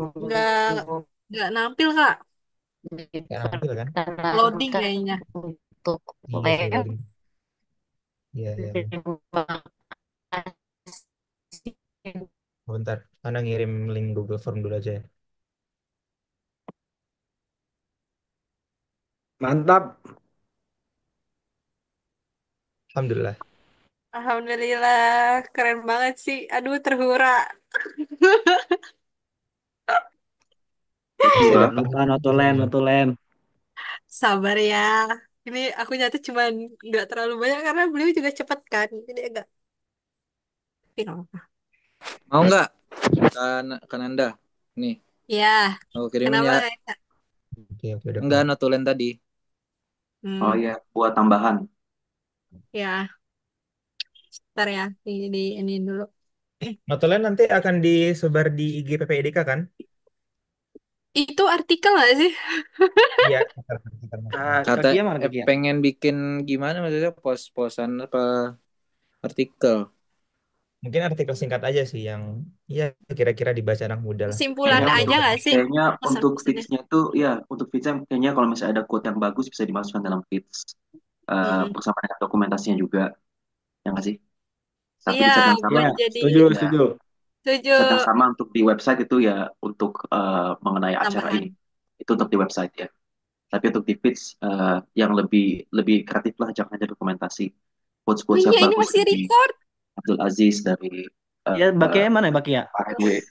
nampil Kak. Nggak nampil kan? Loading kayaknya. Untuk Iya sih, lab. loading. Iya, iya. Bentar, Anda ngirim link Google Form dulu aja ya. Mantap. Alhamdulillah. Alhamdulillah, keren banget sih. Aduh, terhura. Sudah Notulen, notulen. Sabar ya. Ini aku nyata cuman nggak terlalu banyak karena beliau juga cepet kan. Jadi agak. Tapi nggak apa-apa. Mau nggak? Kan Anda. Nih, Ya, aku kirimin kenapa ya. Kak? Oke, udah Enggak, keluar. notulen tadi. Oh iya, buat tambahan. Ya, ntar ya. Ini dulu. Notulen nanti akan disebar di IG PPIDK kan? Itu artikel nggak sih? Iya. Kata pengen bikin gimana maksudnya pos-posan apa artikel? Mungkin artikel singkat aja sih yang ya kira-kira dibaca anak muda lah. Kesimpulan aja nggak sih? Kayaknya untuk Pesan-pesannya. feeds-nya tuh, ya untuk feeds-nya kayaknya kalau misalnya ada quote yang bagus bisa dimasukkan dalam feeds Mm-mm. bersama dengan dokumentasinya juga, ya nggak sih? Tapi Iya, di saat yang sama buat Ya, jadi setuju, ya setuju. setuju di saat yang sama untuk di website itu ya untuk mengenai acara tambahan. ini itu untuk di website ya. Tapi untuk di feeds yang lebih lebih kreatif lah, jangan hanya dokumentasi. Oh Quotes-quotes yang iya, ini bagus masih dari record. Abdul Aziz, dari Ya, Bakia eh, mana ya, Bakia? Pak RW.